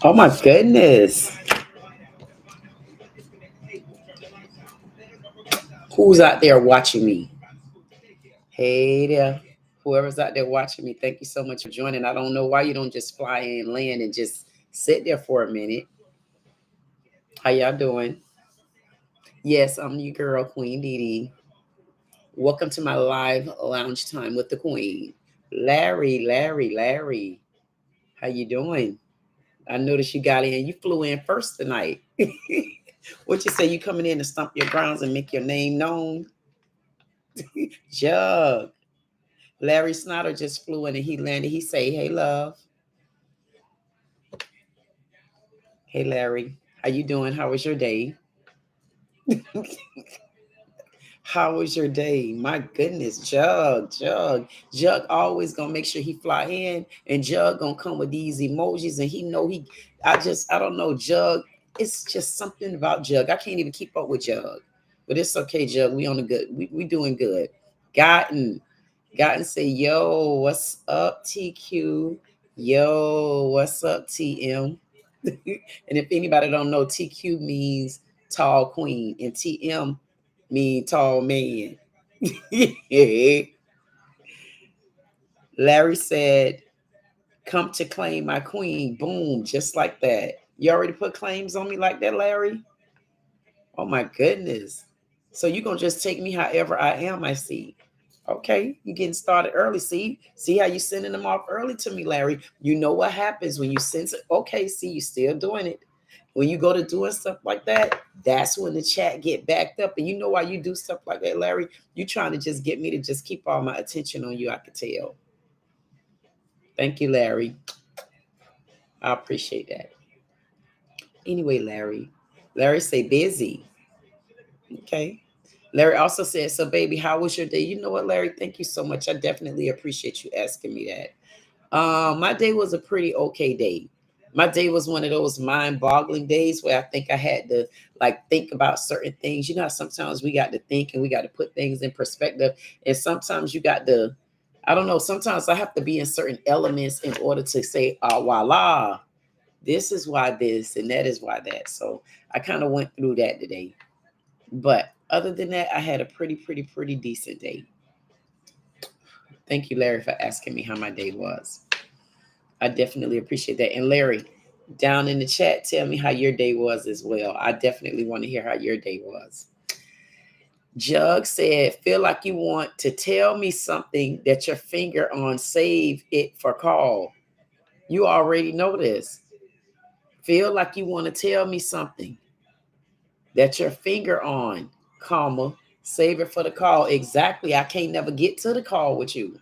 Oh my goodness. Who's out there watching me? Hey there. Whoever's out there watching me, thank you so much for joining. I don't know why you don't just fly in, land, and just sit there for a minute. How y'all doing? Yes, I'm your girl, Queen Dee Dee. Welcome to my live lounge time with the Queen. Larry. How you doing? I noticed you got in. You flew in first tonight. What you say? You coming in to stomp your grounds and make your name known? Jug. Larry Snyder just flew in and he landed. He say, "Hey, love. Hey, Larry. How you doing? How was your day? How was your day? My goodness, Jug always gonna make sure he fly in, and Jug gonna come with these emojis, and he know he. I don't know, Jug. It's just something about Jug. I can't even keep up with Jug, but it's okay, Jug. We on the good. We doing good. Gotten, gotten. Say, yo, what's up, TQ? Yo, what's up, TM? And if anybody don't know, TQ means tall queen, and TM mean tall man. Larry said, "Come to claim my queen." Boom, just like that. You already put claims on me like that, Larry? Oh my goodness. So you gonna just take me however I am, I see. Okay, you getting started early. See how you sending them off early to me, Larry. You know what happens when you send it. Okay, see, you still doing it. When you go to doing stuff like that, that's when the chat get backed up. And you know why you do stuff like that, Larry? You trying to just get me to just keep all my attention on you, I could tell. Thank you, Larry. I appreciate that. Anyway, Larry say busy. Okay. Larry also said, "So baby, how was your day?" You know what, Larry? Thank you so much. I definitely appreciate you asking me that. My day was a pretty okay day. My day was one of those mind-boggling days where I think I had to like think about certain things. You know how sometimes we got to think and we got to put things in perspective. And sometimes you got to, I don't know, sometimes I have to be in certain elements in order to say, voila, this is why this and that is why that. So I kind of went through that today. But other than that, I had a pretty decent day. Thank you, Larry, for asking me how my day was. I definitely appreciate that. And Larry, down in the chat, tell me how your day was as well. I definitely want to hear how your day was. Jug said, "Feel like you want to tell me something that your finger on, save it for call." You already know this. Feel like you want to tell me something that your finger on, comma, save it for the call. Exactly. I can't never get to the call with you.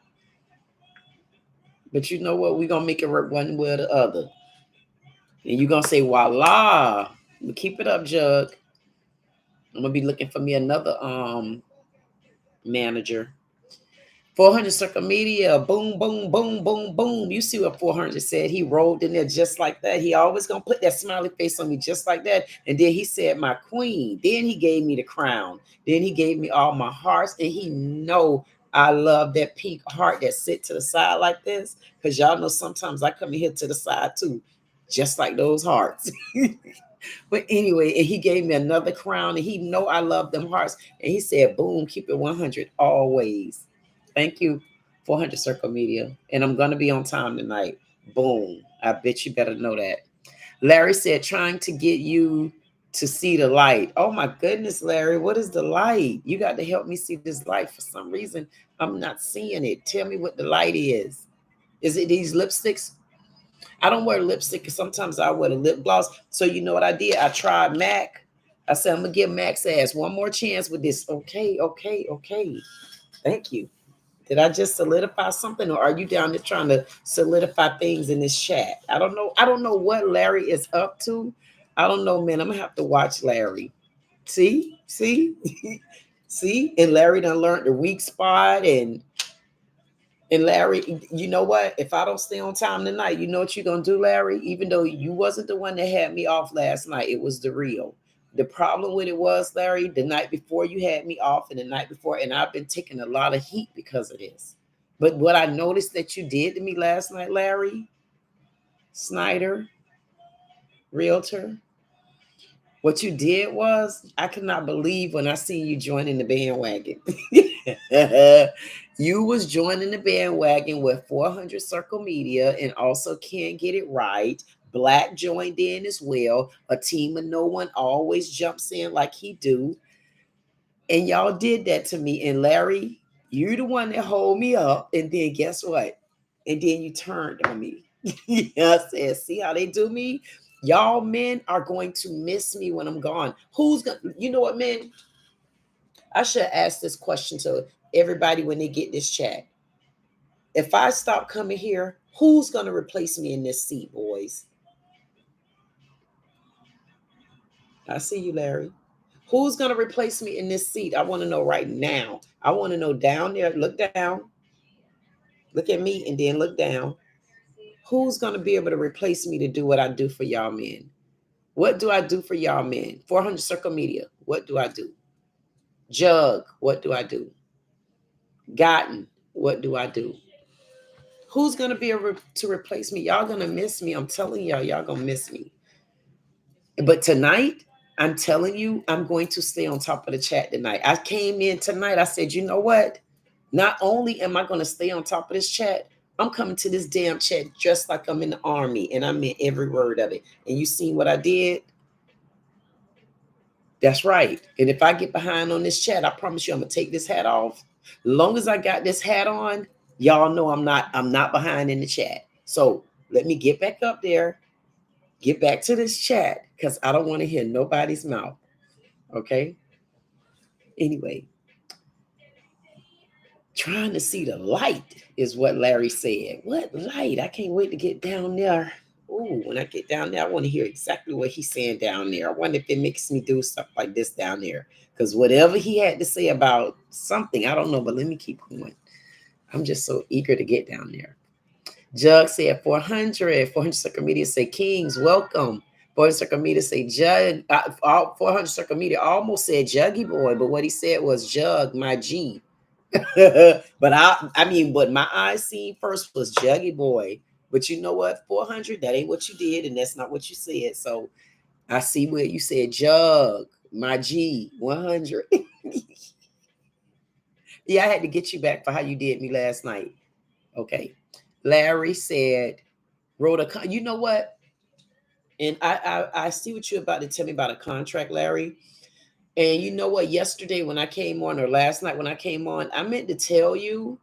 But you know what? We're gonna make it work one way or the other. And you're gonna say, voila. But keep it up, Jug. I'm gonna be looking for me another manager. 400 Circle Media, boom, boom, boom, boom, boom. You see what 400 said? He rolled in there just like that. He always gonna put that smiley face on me just like that. And then he said, "My queen." Then he gave me the crown. Then he gave me all my hearts. And he know I love that pink heart that sit to the side like this. Because y'all know sometimes I come in here to the side too, just like those hearts. But anyway, and he gave me another crown, and he know I love them hearts. And he said, "Boom, keep it 100 always." Thank you, 400 Circle Media. And I'm going to be on time tonight. Boom. I bet you better know that. Larry said, "Trying to get you to see the light." Oh my goodness, Larry, what is the light? You got to help me see this light. For some reason, I'm not seeing it. Tell me what the light is. Is it these lipsticks? I don't wear lipstick because sometimes I wear the lip gloss. So you know what I did? I tried MAC. I said, I'm going to give Mac's ass one more chance with this. Okay. Thank you. Did I just solidify something, or are you down there trying to solidify things in this chat? I don't know. I don't know what Larry is up to. I don't know, man. I'm gonna have to watch Larry. See, see. And Larry done learned the weak spot. And Larry, you know what? If I don't stay on time tonight, you know what you're gonna do, Larry? Even though you wasn't the one that had me off last night, it was the real. The problem with it was, Larry, the night before you had me off, and the night before, and I've been taking a lot of heat because of this. But what I noticed that you did to me last night, Larry Snyder, realtor. What you did was, I could not believe when I seen you joining the bandwagon. You was joining the bandwagon with 400 Circle Media and also Can't Get It Right. Black joined in as well. A team of no one always jumps in like he do. And y'all did that to me. And Larry, you're the one that hold me up. And then guess what? And then you turned on me. I said, see how they do me? Y'all men are going to miss me when I'm gone. Who's gonna, you know what, men? I should ask this question to everybody when they get this chat. If I stop coming here, who's gonna replace me in this seat, boys? I see you, Larry. Who's gonna replace me in this seat? I want to know right now. I want to know down there. Look down. Look at me and then look down. Who's gonna be able to replace me to do what I do for y'all men? What do I do for y'all men? 400 Circle Media. What do I do? Jug. What do I do? Gotten. What do I do? Who's gonna be able to replace me? Y'all gonna miss me. I'm telling y'all, y'all gonna miss me. But tonight, I'm telling you, I'm going to stay on top of the chat tonight. I came in tonight. I said, you know what? Not only am I going to stay on top of this chat, I'm coming to this damn chat just like I'm in the army, and I meant every word of it. And you seen what I did? That's right. And if I get behind on this chat, I promise you I'm gonna take this hat off. As long as I got this hat on, y'all know I'm not behind in the chat. So let me get back up there, get back to this chat, because I don't want to hear nobody's mouth. Okay. Anyway, trying to see the light is what Larry said. What light? I can't wait to get down there. Oh, when I get down there, I want to hear exactly what he's saying down there. I wonder if it makes me do stuff like this down there. Because whatever he had to say about something, I don't know, but let me keep going. I'm just so eager to get down there. Jug said 400. 400 Circle Media say Kings, welcome. 400 Circle Media say Jug. 400 Circle Media almost said Juggy Boy, but what he said was Jug, my G. But but my eyes seen first was Juggy Boy. But you know what? 400, that ain't what you did, and that's not what you said. So I see where you said Jug, my G, 100. Yeah, I had to get you back for how you did me last night. Okay. Larry said, you know what? And I see what you're about to tell me about a contract, Larry. And you know what? Yesterday when I came on, or last night when I came on, I meant to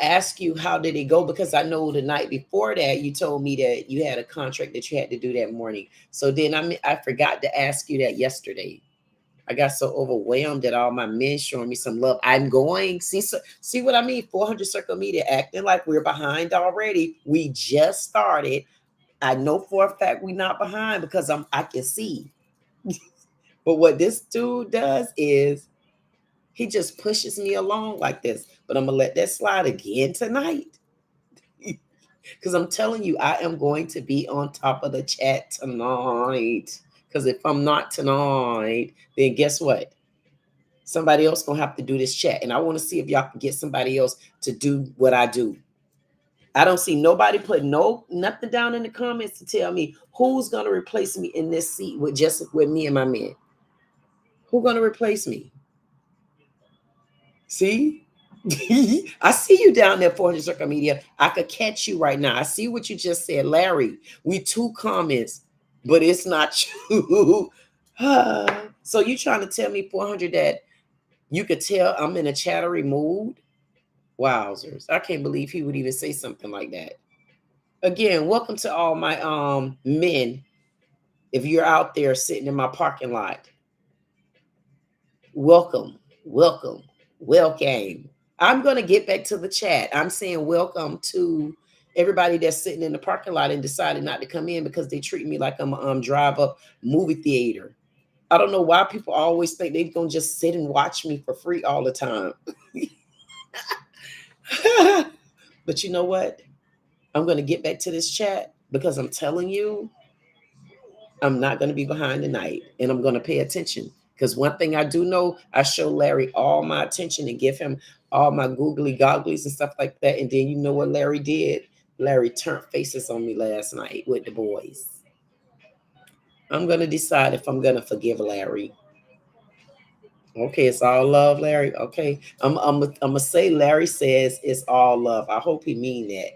ask you how did it go, because I know the night before that you told me that you had a contract that you had to do that morning. So then I forgot to ask you that yesterday. I got so overwhelmed that all my men showing me some love. I'm going, see what I mean? 400 Circle Media acting like we're behind already. We just started. I know for a fact we're not behind because I can see. But what this dude does is he just pushes me along like this. But I'm gonna let that slide again tonight. Because I'm telling you, I am going to be on top of the chat tonight. Because if I'm not tonight, then guess what? Somebody else gonna have to do this chat. And I want to see if y'all can get somebody else to do what I do. I don't see nobody put nothing down in the comments to tell me who's gonna replace me in this seat with me and my men. Who gonna replace me? See? I see you down there, 400 Circle Media. I could catch you right now. I see what you just said, Larry. We 2 comments, but it's not you. So you trying to tell me, 400, that you could tell I'm in a chattery mood? Wowzers. I can't believe he would even say something like that. Again, welcome to all my men. If you're out there sitting in my parking lot, welcome, welcome, welcome. I'm going to get back to the chat. I'm saying welcome to everybody that's sitting in the parking lot and decided not to come in because they treat me like I'm a drive-up movie theater. I don't know why people always think they're going to just sit and watch me for free all the time. But you know what? I'm going to get back to this chat because I'm telling you, I'm not going to be behind tonight, and I'm going to pay attention. Because one thing I do know, I show Larry all my attention and give him all my googly gogglies and stuff like that. And then you know what Larry did? Larry turned faces on me last night with the boys. I'm gonna decide if I'm gonna forgive Larry. Okay, it's all love, Larry. Okay, I'm gonna say Larry says it's all love. I hope he mean that.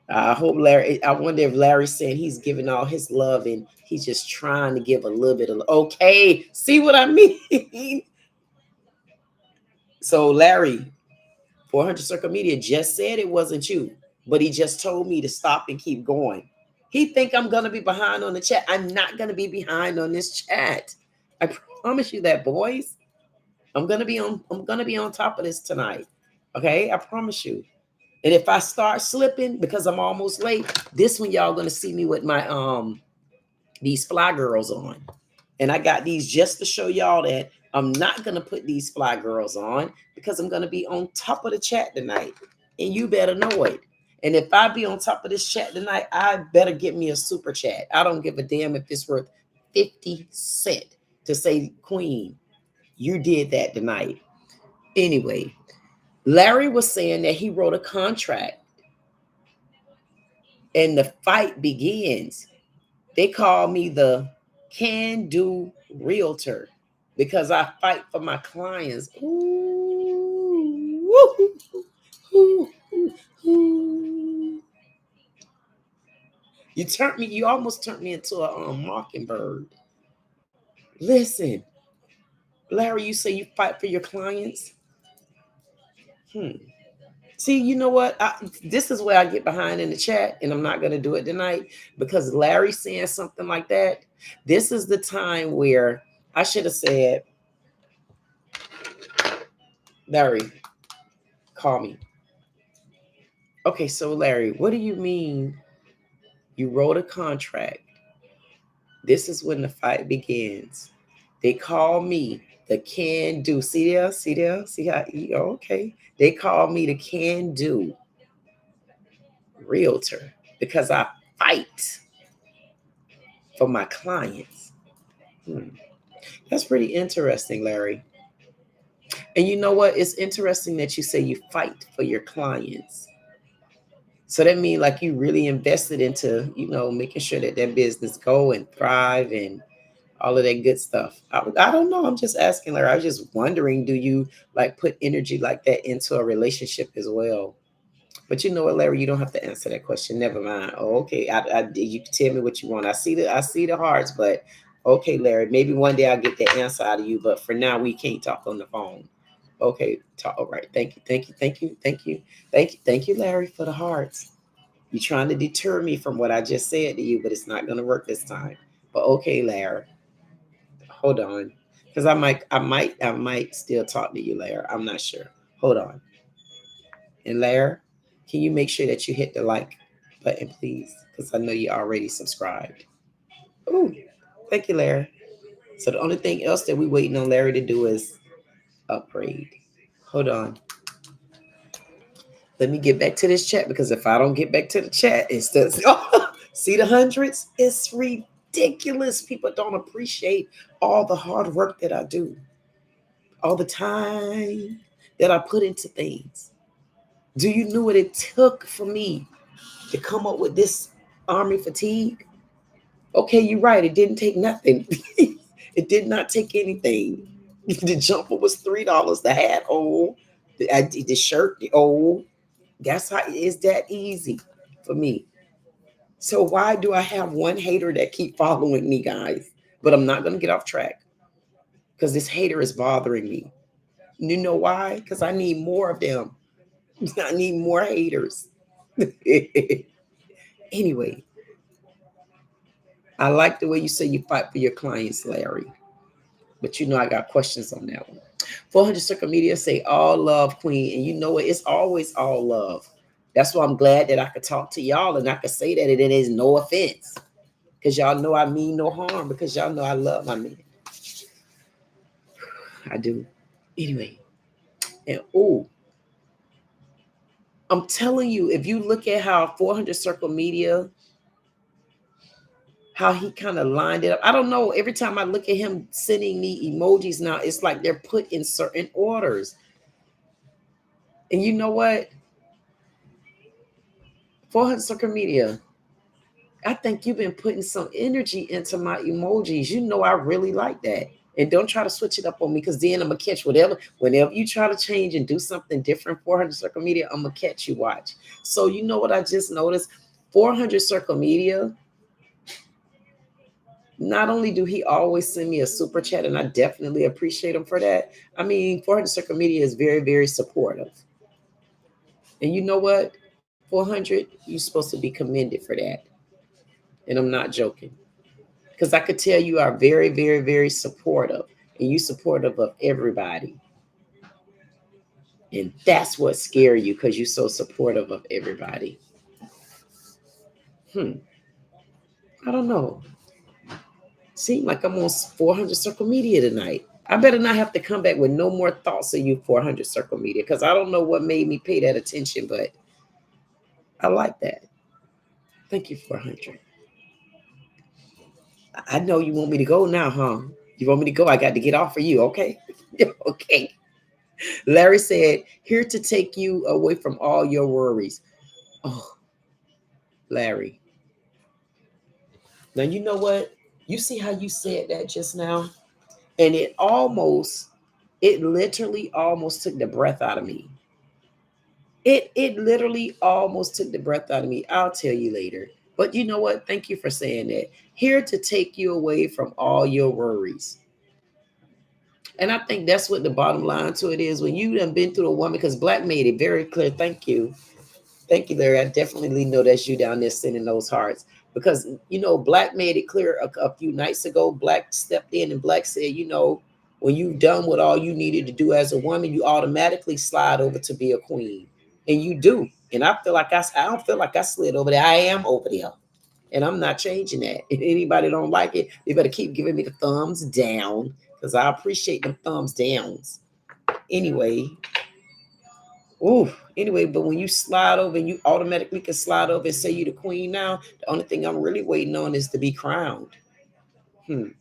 I hope Larry. I wonder if Larry's saying he's giving all his love and he's just trying to give a little bit of. Okay, see what I mean? So Larry, 400 Circle Media just said it wasn't you, but he just told me to stop and keep going. He think I'm gonna be behind on the chat. I'm not gonna be behind on this chat. I promise you that, boys. I'm gonna be on top of this tonight. Okay, I promise you. And if I start slipping because I'm almost late, this one y'all gonna see me with my these fly girls on. And I got these just to show y'all that I'm not gonna put these fly girls on because I'm gonna be on top of the chat tonight. And you better know it. And if I be on top of this chat tonight, I better get me a super chat. I don't give a damn if it's worth 50 cents to say, Queen, you did that tonight. Anyway, Larry was saying that he wrote a contract and the fight begins. They call me the can do realtor because I fight for my clients. Ooh, woo, ooh, ooh. You almost turned me into a mockingbird. Listen, Larry, you say you fight for your clients? Hmm. See, you know what? This is where I get behind in the chat, and I'm not going to do it tonight because Larry saying something like that. This is the time where I should have said, Larry, call me. Okay, so Larry, what do you mean you wrote a contract? This is when the fight begins. They call me the can do. See there? See there? See how? Okay. They call me the can do realtor because I fight for my clients. Hmm. That's pretty interesting, Larry. And you know what? It's interesting that you say you fight for your clients. So that means like you really invested into, making sure that their business go and thrive and all of that good stuff. I don't know. I'm just asking, Larry. I was just wondering, do you like put energy like that into a relationship as well? But you know what, Larry, you don't have to answer that question. Never mind. Oh, okay. You can tell me what you want. I see the hearts, but okay, Larry. Maybe one day I'll get the answer out of you. But for now, we can't talk on the phone. Okay. All right. Thank you. Thank you. Thank you. Thank you. Thank you. Thank you, Larry, for the hearts. You're trying to deter me from what I just said to you, but it's not going to work this time. But okay, Larry. Hold on, because I might still talk to you, Larry. I'm not sure. Hold on. And Larry, can you make sure that you hit the like button, please? Because I know you already subscribed. Ooh, thank you, Larry. So the only thing else that we waiting on Larry to do is upgrade. Hold on. Let me get back to this chat because if I don't get back to the chat, it's just see the hundreds? It's ridiculous. People don't appreciate all the hard work that I do, all the time that I put into things. Do you know what it took for me to come up with this army fatigue? Okay, you're right. It didn't take nothing. It did not take anything. The jumper was $3. The hat old. The shirt the old. That's how it is that easy for me. So why do I have one hater that keep following me, guys? But I'm not gonna get off track because this hater is bothering me. You know why? Because I need more of them. I need more haters. Anyway, I like the way you say you fight for your clients, Larry. But I got questions on that one. 400 Circle Media say all love, Queen. And you know what? It's always all love. That's why I'm glad that I could talk to y'all and I could say that it is no offense. Because y'all know I mean no harm. Because y'all know I love my man. I do. Anyway. And I'm telling you, if you look at how 400 Circle Media, how he kind of lined it up. I don't know. Every time I look at him sending me emojis now, it's like they're put in certain orders. And you know what? 400 Circle Media, I think you've been putting some energy into my emojis. You know I really like that. And don't try to switch it up on me, because then I'm gonna catch whatever. Whenever you try to change and do something different, 400 Circle Media, I'm gonna catch you. Watch. So you know what I just noticed? 400 Circle Media. Not only do he always send me a super chat, and I definitely appreciate him for that. I mean, 400 Circle Media is very, very supportive. And you know what? 400, you're supposed to be commended for that. And I'm not joking. Because I could tell you are very, very, very supportive, and you supportive of everybody. And that's what scares you, because you're so supportive of everybody. I don't know. Seem like I'm on 400 Circle Media tonight. I better not have to come back with no more thoughts of you, 400 Circle Media, because I don't know what made me pay that attention, but I like that. Thank you, 400. I know you want me to go now, huh? You want me to go? I got to get off for you, okay? Okay. Larry said, here to take you away from all your worries. Oh, Larry. Now, you know what? You see how you said that just now? And it literally almost took the breath out of me. It literally almost took the breath out of me. I'll tell you later. But you know what? Thank you for saying that. Here to take you away from all your worries. And I think that's what the bottom line to it is. When you done been through a woman, because Black made it very clear. Thank you. Thank you, Larry. I definitely know that's you down there sending those hearts. Because, you know, Black made it clear a few nights ago. Black stepped in and Black said, you know, when you've done what all you needed to do as a woman, you automatically slide over to be a queen. And you do. And I feel like I don't feel like I slid over there. I am over there. And I'm not changing that. If anybody don't like it, they better keep giving me the thumbs down, because I appreciate the thumbs downs. Anyway, but when you slide over and you automatically can slide over and say you the queen now, the only thing I'm really waiting on is to be crowned. And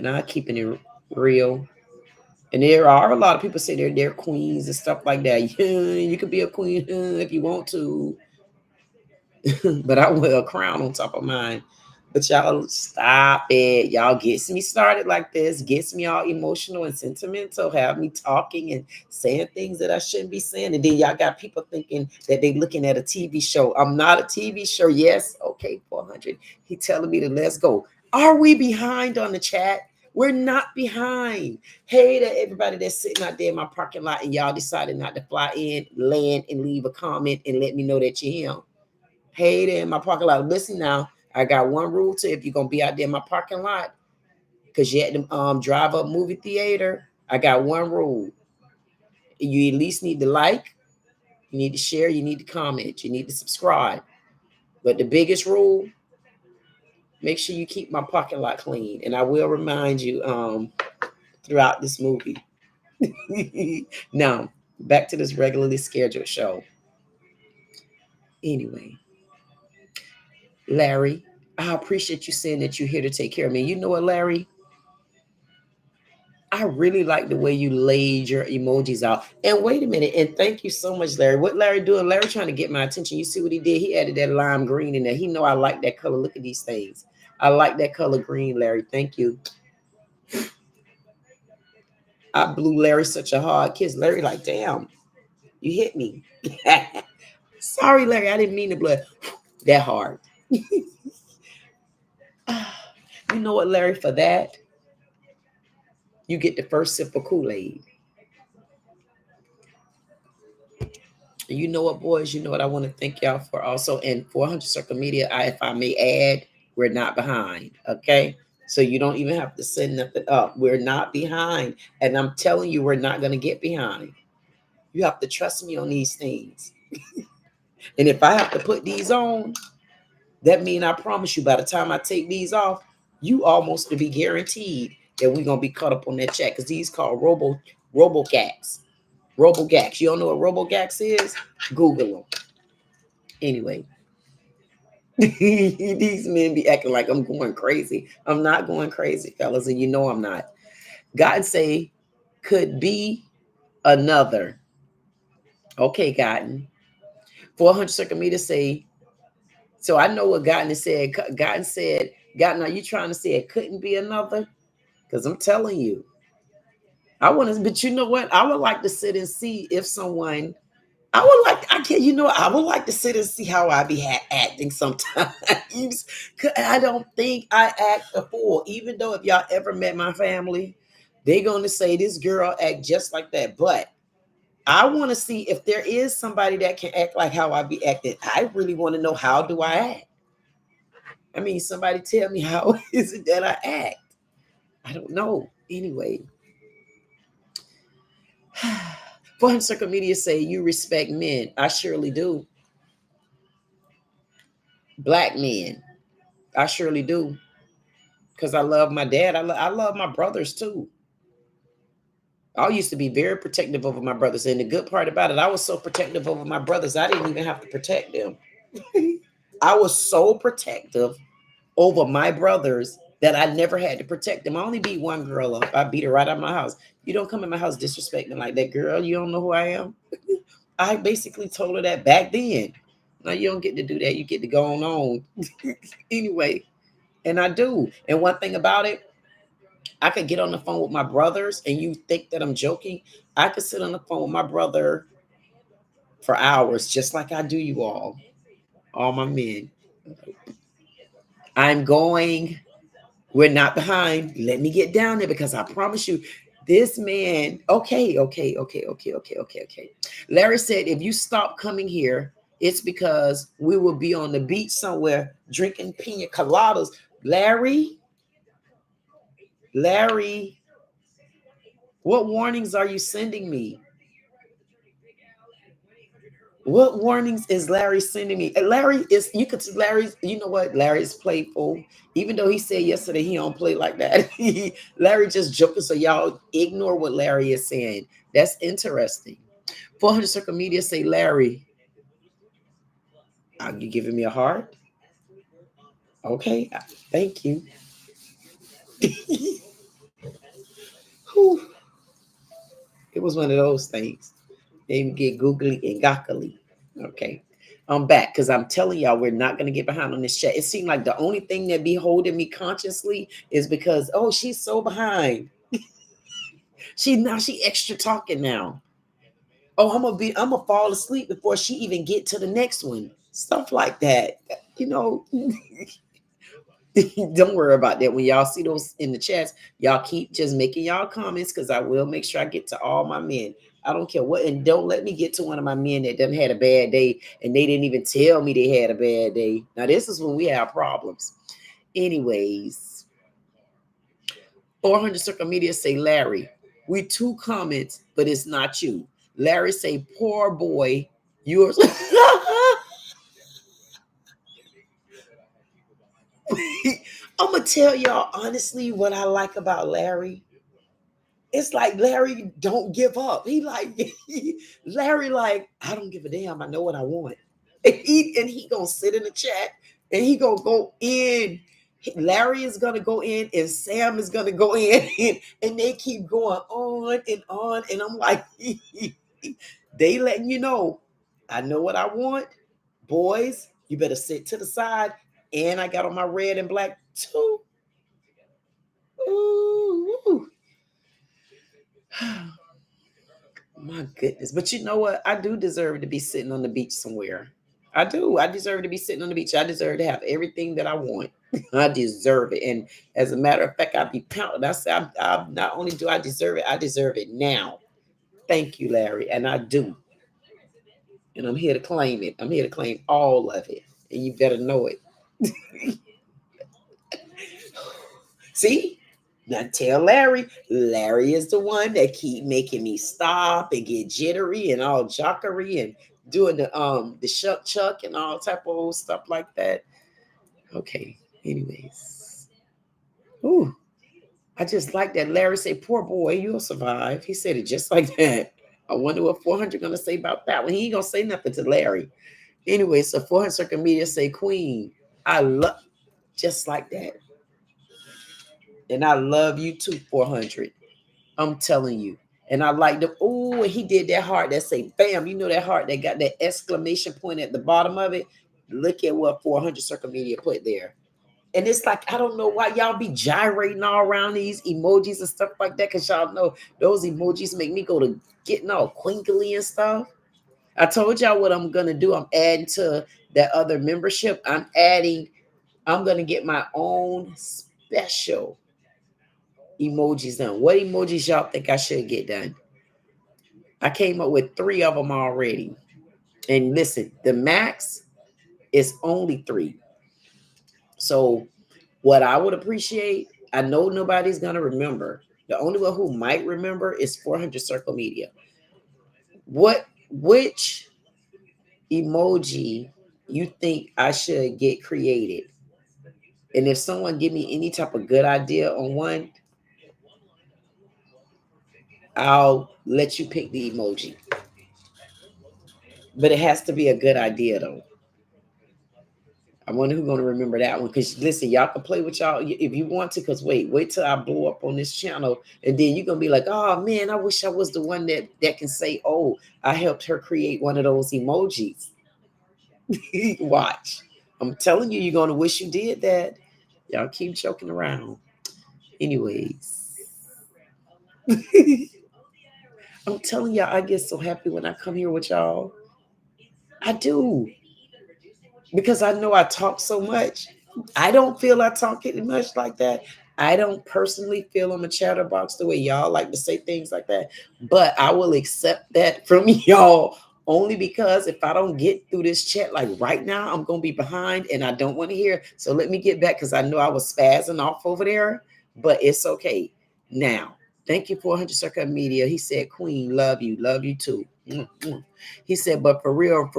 I'm keeping it real. And there are a lot of people say they're queens and stuff like that. Yeah, you could be a queen if you want to. But I wear a crown on top of mine. But y'all stop it. Y'all gets me started like this, gets me all emotional and sentimental, have me talking and saying things that I shouldn't be saying. And then y'all got people thinking that they looking at a TV show. I'm not a TV show. Yes. Okay, 400. He telling me to let's go. Are we behind on the chat? We're not behind. Hey to everybody that's sitting out there in my parking lot and y'all decided not to fly in, land, and leave a comment and let me know that you're him. Hey there in my parking lot. Listen now, I got one rule to if you're gonna be out there in my parking lot, because you had to drive up movie theater. I got one rule. You at least need to like, you need to share, you need to comment, you need to subscribe. But the biggest rule, make sure you keep my parking lot clean. And I will remind you throughout this movie. Now, back to this regularly scheduled show. Anyway, Larry, I appreciate you saying that you're here to take care of me. You know what, Larry? I really like the way you laid your emojis out. And wait a minute. And thank you so much, Larry. What Larry doing? Larry trying to get my attention. You see what he did? He added that lime green in there. He know I like that color. Look at these things. I like that color green, Larry. Thank you. I blew Larry such a hard kiss. Larry like, damn, you hit me. Sorry, Larry. I didn't mean to blow that hard. You know what, Larry? For that, you get the first sip of Kool-Aid. You know what, boys? You know what I want to thank y'all for also. And 400 Circle Media, if I may add, we're not behind, okay? So you don't even have to send nothing up. We're not behind. And I'm telling you, we're not going to get behind. You have to trust me on these things. And if I have to put these on, that means I promise you by the time I take these off, you almost to be guaranteed that we're going to be caught up on that chat, because these called RoboGax. RoboGax. You don't know what RoboGax is? Google them. Anyway, these men be acting like I'm going crazy. I'm not going crazy, fellas, and you know I'm not. God say, could be another. Okay, Gotten. 400 Circle Meter say, So I know what Gotten said. Gotten said, Gotten, are you trying to say it couldn't be another? Because I'm telling you, I want to, but you know what? I would like to sit and see if someone, I would like, I can't, you know, I would like to sit and see how I be acting sometimes. 'Cause I don't think I act a fool, even though if y'all ever met my family, they're going to say this girl act just like that. But I want to see if there is somebody that can act like how I be acting. I really want to know, how do I act? I mean, somebody tell me, how is it that I act? I don't know. Anyway, 400 Circle Media say you respect men. I surely do. Black men, I surely do. Because I love my dad. I love my brothers too. I used to be very protective over my brothers. And the good part about it, I was so protective over my brothers, I didn't even have to protect them. I was so protective over my brothers that I never had to protect them. I only beat one girl up. I beat her right out of my house. You don't come in my house disrespecting like that, girl. You don't know who I am. I basically told her that back then. Now you don't get to do that. You get to go on. Anyway, and I do. And one thing about it, I could get on the phone with my brothers and you think that I'm joking. I could sit on the phone with my brother for hours, just like I do you all my men. I'm going. We're not behind. Let me get down there because I promise you, this man. Okay. Larry said, if you stop coming here, it's because we will be on the beach somewhere drinking pina coladas. Larry, what warnings are you sending me? What warnings is Larry sending me? And Larry is, you could, Larry's, you know what? Larry's playful. Even though he said yesterday he don't play like that. Larry just joking. So y'all ignore what Larry is saying. That's interesting. 400 Circle Media say, Larry, are you giving me a heart? Okay, thank you. It was one of those things. They get googly and gockly. Okay. I'm back because I'm telling y'all, we're not going to get behind on this chat. It seemed like the only thing that be holding me consciously is because, oh, she's so behind. She extra talking now. Oh, I'm gonna fall asleep before she even get to the next one. Stuff like that. You know, don't worry about that. When y'all see those in the chats, y'all keep just making y'all comments because I will make sure I get to all my men. I don't care what, and don't let me get to one of my men that done had a bad day and they didn't even tell me they had a bad day. Now, this is when we have problems. Anyways, 400 Circle Media say, Larry, we two comments, but it's not you. Larry say, poor boy, yours. I'm gonna tell y'all honestly what I like about Larry. It's like Larry don't give up. He like Larry like, I don't give a damn. I know what I want. And he gonna sit in the chat and he gonna go in. Larry is gonna go in and Sam is gonna go in and they keep going on and on. And I'm like, they letting you know, I know what I want. Boys, you better sit to the side. And I got on my red and black too. Ooh. My goodness. But you know what? I do deserve to be sitting on the beach somewhere. I do. I deserve to be sitting on the beach. I deserve to have everything that I want. I deserve it. And as a matter of fact, I'd be pounding. I say, I'm not only do I deserve it now. Thank you, Larry. And I do. And I'm here to claim it. I'm here to claim all of it. And you better know it. See? Now tell Larry. Larry is the one that keep making me stop and get jittery and all jockery and doing the shuck chuck and all type of old stuff like that. Okay. Anyways. Ooh. I just like that Larry say, poor boy, you'll survive. He said it just like that. I wonder what 400 gonna say about that one. He ain't gonna say nothing to Larry. Anyway, so 400 Circle Media say, Queen, I love just like that. And I love you too, 400. I'm telling you. And I like the, oh, he did that heart that say, bam, you know that heart that got that exclamation point at the bottom of it. Look at what 400 Circle Media put there. And it's like, I don't know why y'all be gyrating all around these emojis and stuff like that. Cause y'all know those emojis make me go to getting all quinkly and stuff. I told y'all what I'm gonna do. I'm adding to that other membership. I'm gonna get my own special emojis done. What emojis y'all think I should get done? I came up with 3 of them already. And listen, the max is only 3. So what I would appreciate, I know nobody's gonna remember. The only one who might remember is 400 Circle Media. Which emoji you think I should get created? And if someone give me any type of good idea on one, I'll let you pick the emoji. But it has to be a good idea though. I wonder who's gonna remember that one. Because listen, y'all can play with y'all if you want to. Because wait till I blow up on this channel, and then you're gonna be like, oh man, I wish I was the one that can say, oh, I helped her create one of those emojis. Watch. I'm telling you, you're gonna wish you did that. Y'all keep joking around. Anyways. I'm telling y'all, I get so happy when I come here with y'all. I do. Because I know I talk so much. I don't feel I talk it much like that. I don't personally feel I'm a chatterbox the way y'all like to say things like that. But I will accept that from y'all only because if I don't get through this chat like right now, I'm going to be behind and I don't want to hear. So let me get back because I know I was spazzing off over there, but it's okay. Now, thank you, 400 Circle Media. He said, Queen, love you too. He said, but for real,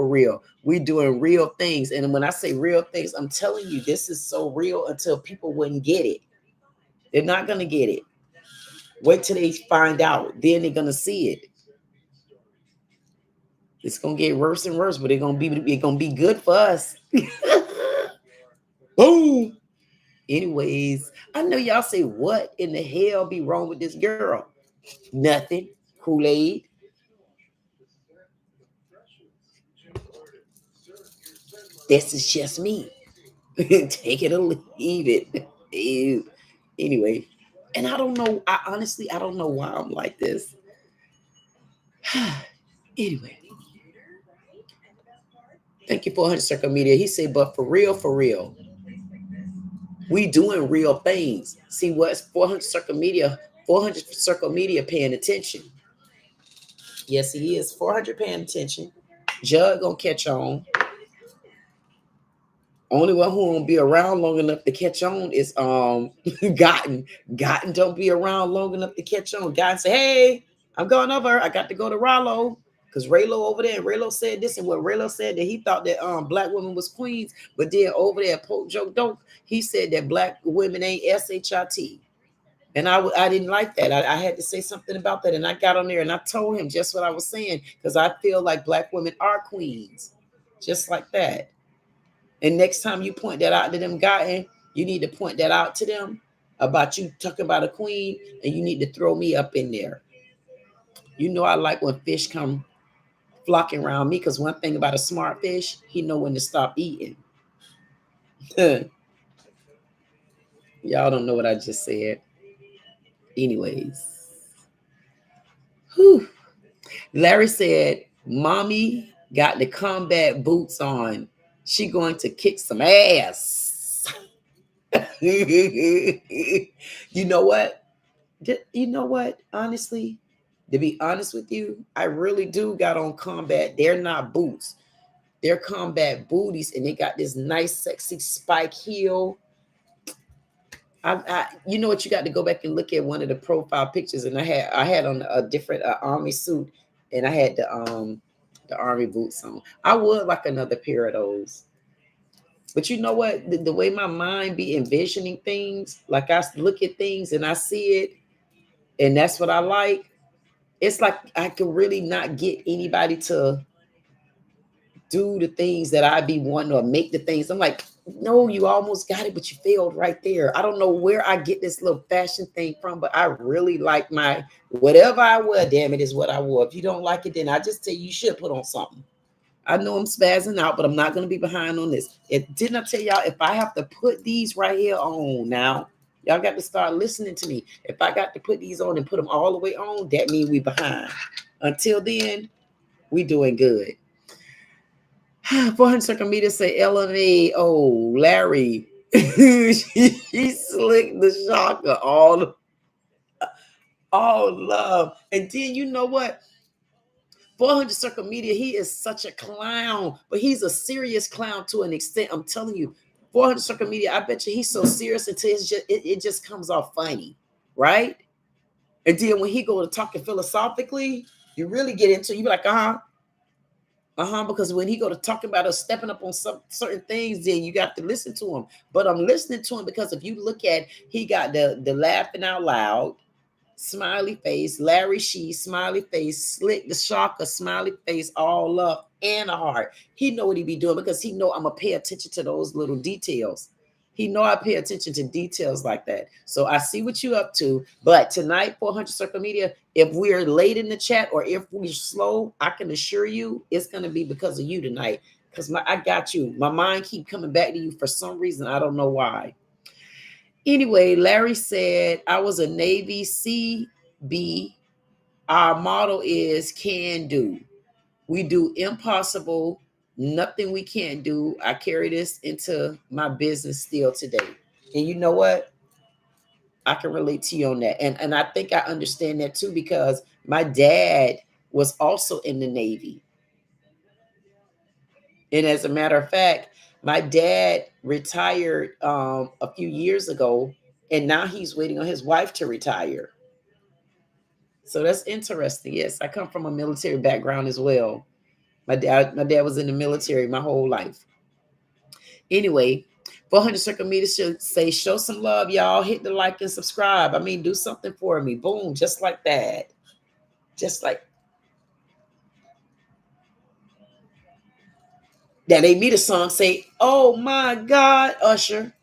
we doing real things. And when I say real things, I'm telling you, this is so real until people wouldn't get it. They're not going to get it. Wait till they find out. Then they're going to see it. It's going to get worse and worse, but it's going to be good for us. Boom. Anyways, I know y'all say, what in the hell be wrong with this girl? Nothing. Kool-Aid. This is just me. Take it or leave it. Ew. Anyway, and I don't know. I don't know why I'm like this. Anyway, thank you, 400 Circle Media. He said, but for real, we doing real things. See what's 400 Circle Media? 400 Circle Media paying attention. Yes, he is. 400 paying attention. Jug gonna catch on. Only one who won't be around long enough to catch on is Gotten. Gotten don't be around long enough to catch on. Gotten say, hey, I'm going over. I got to go to Rollo. Because Raylo over there, and Raylo said this, and what Raylo said that he thought that black women was queens, but then over there at Poke Joke Dope, he said that black women ain't SHIT. And I didn't like that. I had to say something about that. And I got on there and I told him just what I was saying, because I feel like black women are queens. Just like that. And next time you point that out to them, Gotten, you need to point that out to them about you talking about a queen, and you need to throw me up in there. You know I like when fish come flocking around me, because one thing about a smart fish, he know when to stop eating. Y'all don't know what I just said. Anyways. Whew. Larry said, mommy got the combat boots on. She going to kick some ass. You know what? You know what? Honestly, to be honest with you, I really do got on combat. They're not boots. They're combat booties, and they got this nice, sexy spike heel. You know what? You got to go back and look at one of the profile pictures, and I had on a different army suit, and I had the army boots on. I would like another pair of those. But you know what? The way my mind be envisioning things, like I look at things and I see it, and that's what I like. It's like I can really not get anybody to do the things that I be wanting, or make the things. I'm like, no, you almost got it, but you failed right there. I don't know where I get this little fashion thing from, but I really like whatever I wear, damn it, is what I wore. If you don't like it, then I just tell you should put on something. I know I'm spazzing out, but I'm not going to be behind on this. Didn't I tell y'all, if I have to put these right here on now, y'all got to start listening to me. If I got to put these on and put them all the way on, that means we behind. Until then, we doing good. 400 circle meter say LMA. Oh, Larry. He slicked the shocker all love. And then you know what? 400 circle media, he is such a clown, but he's a serious clown to an extent. I'm telling you, 400 circle media, I bet you he's so serious until it just comes off funny, right? And then when he go to talking philosophically, you really get into, you be like, because when he go to talking about us stepping up on some certain things, then you got to listen to him. But I'm listening to him because if you look at, he got the laughing out loud, smiley face, Larry Shee, smiley face, Slick the Shocker, smiley face, all up, and a heart. He know what he be doing because he know I'm gonna pay attention to those little details. He know I pay attention to details like that. So I see what you up to. But tonight, 400 circle media, if we're late in the chat or if we're slow, I can assure you it's gonna be because of you tonight. Because I got you. My mind keep coming back to you for some reason. I don't know why. Anyway, Larry said, I was a Navy CB. Our motto is can do. We do impossible, nothing we can't do. I carry this into my business still today. And you know what? I can relate to you on that. And I think I understand that too, because my dad was also in the Navy. And as a matter of fact, my dad retired a few years ago, and now he's waiting on his wife to retire. So that's interesting. Yes, I come from a military background as well. My dad was in the military my whole life. Anyway, 400 circle meters should say, show some love, y'all. Hit the like and subscribe. I mean, do something for me. Boom, just like that. Just like that. They meet a song say, oh my God, Usher.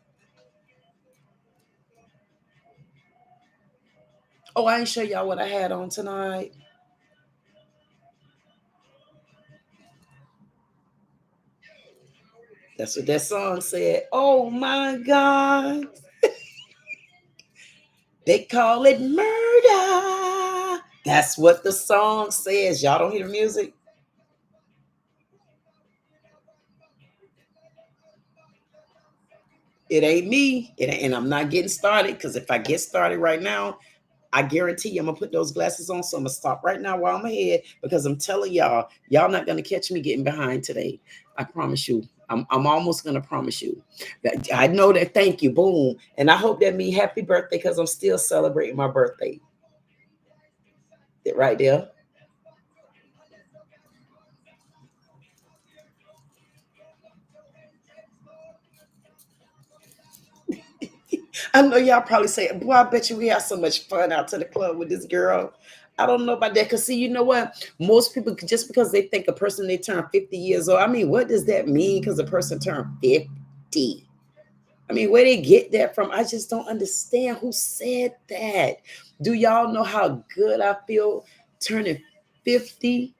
Oh, I ain't show y'all what I had on tonight. That's what that song said. Oh my God. They call it murder. That's what the song says. Y'all don't hear the music? It ain't me. And I'm not getting started, because if I get started right now, I guarantee you I'm gonna put those glasses on. So I'm gonna stop right now while I'm ahead, because I'm telling y'all not gonna catch me getting behind today. I promise you. I'm almost gonna promise you that I know that. Thank you, boom. And I hope that means happy birthday, because I'm still celebrating my birthday. Right there. I know y'all probably say, boy, I bet you we have so much fun out to the club with this girl. I don't know about that. Because see, you know what? Most people, just because they think a person, they turn 50 years old. I mean, what does that mean because a person turned 50? I mean, where they get that from? I just don't understand who said that. Do y'all know how good I feel turning 50?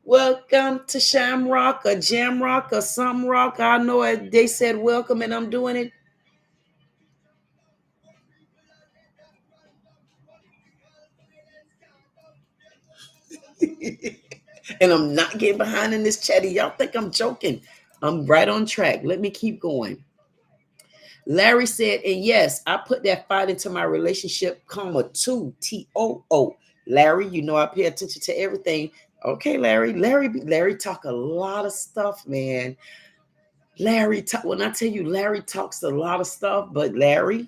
Welcome to Shamrock or Jamrock or some rock. I know it. They said welcome and I'm doing it. And I'm not getting behind in this chatty. Y'all think I'm joking. I'm right on track. Let me keep going. Larry said, and yes, I put that fight into my relationship, comma, two, T-O-O. Larry, you know I pay attention to everything. Okay, Larry talk a lot of stuff, man. When I tell you Larry talks a lot of stuff, but Larry,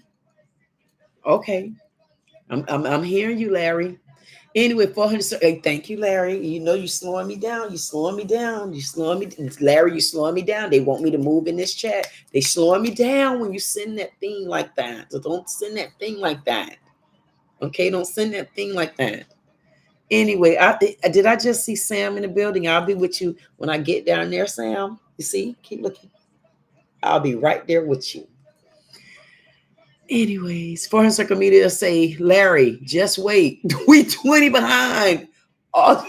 okay. I'm hearing you, Larry. Anyway, 400. Hey, thank you, Larry. You know you slowing me down. You slowing me down. You slowing me, Larry. You slowing me down. They want me to move in this chat. They slowing me down when you send that thing like that. So don't send that thing like that. Okay, don't send that thing like that. Anyway, did I just see Sam in the building? I'll be with you when I get down there, Sam. You see, keep looking. I'll be right there with you. Anyways, 400 circle media say, Larry, just wait. We 20 behind. Oh,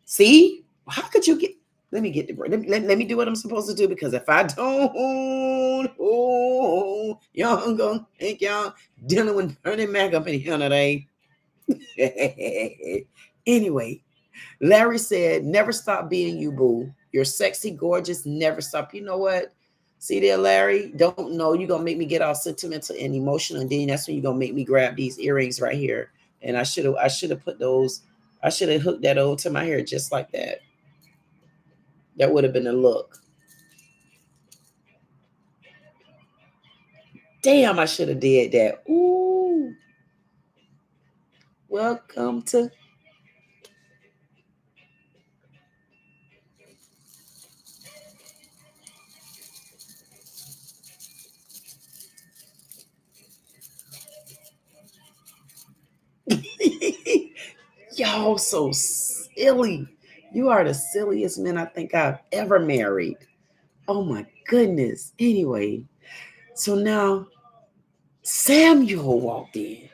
see? How could you get? Let me get the let me do what I'm supposed to do, because if I don't, oh, y'all gonna think y'all dealing with Bernie Mac up in here today. Anyway, Larry said, never stop being you, boo. You're sexy, gorgeous, never stop. You know what? See there, Larry? Don't know. You're going to make me get all sentimental and emotional. And then that's when you're going to make me grab these earrings right here. And I should have put those, I should have hooked that over to my hair just like that. That would have been a look. Damn, I should have did that. Ooh. Welcome to y'all so silly. You are the silliest men I think I've ever married. Oh my goodness. Anyway, so now Samuel walked in.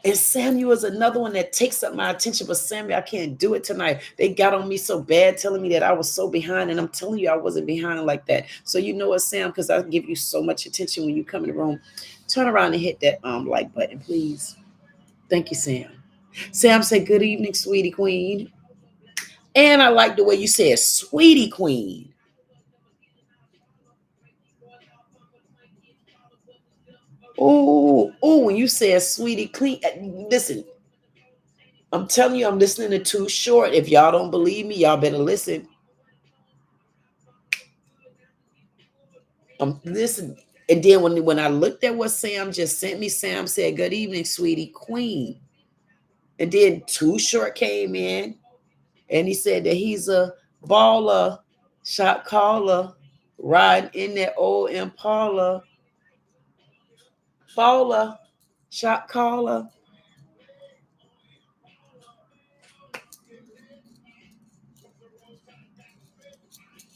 And Samuel is another one that takes up my attention. But Samuel, I can't do it tonight. They got on me so bad, telling me that I was so behind. And I'm telling you, I wasn't behind like that. So you know what, Sam, because I give you so much attention when you come in the room. Turn around and hit that like button, please. Thank you, Sam. Sam said, good evening, sweetie queen. And I like the way you said, sweetie queen. Oh, when you said sweetie clean, listen, I'm telling you, I'm listening to Too Short. If y'all don't believe me, y'all better listen. Listen. And then when I looked at what Sam just sent me, Sam said, good evening, sweetie queen. And then Too Short came in and he said that he's a baller, shot caller, riding in that old Impala. Baller, shot caller.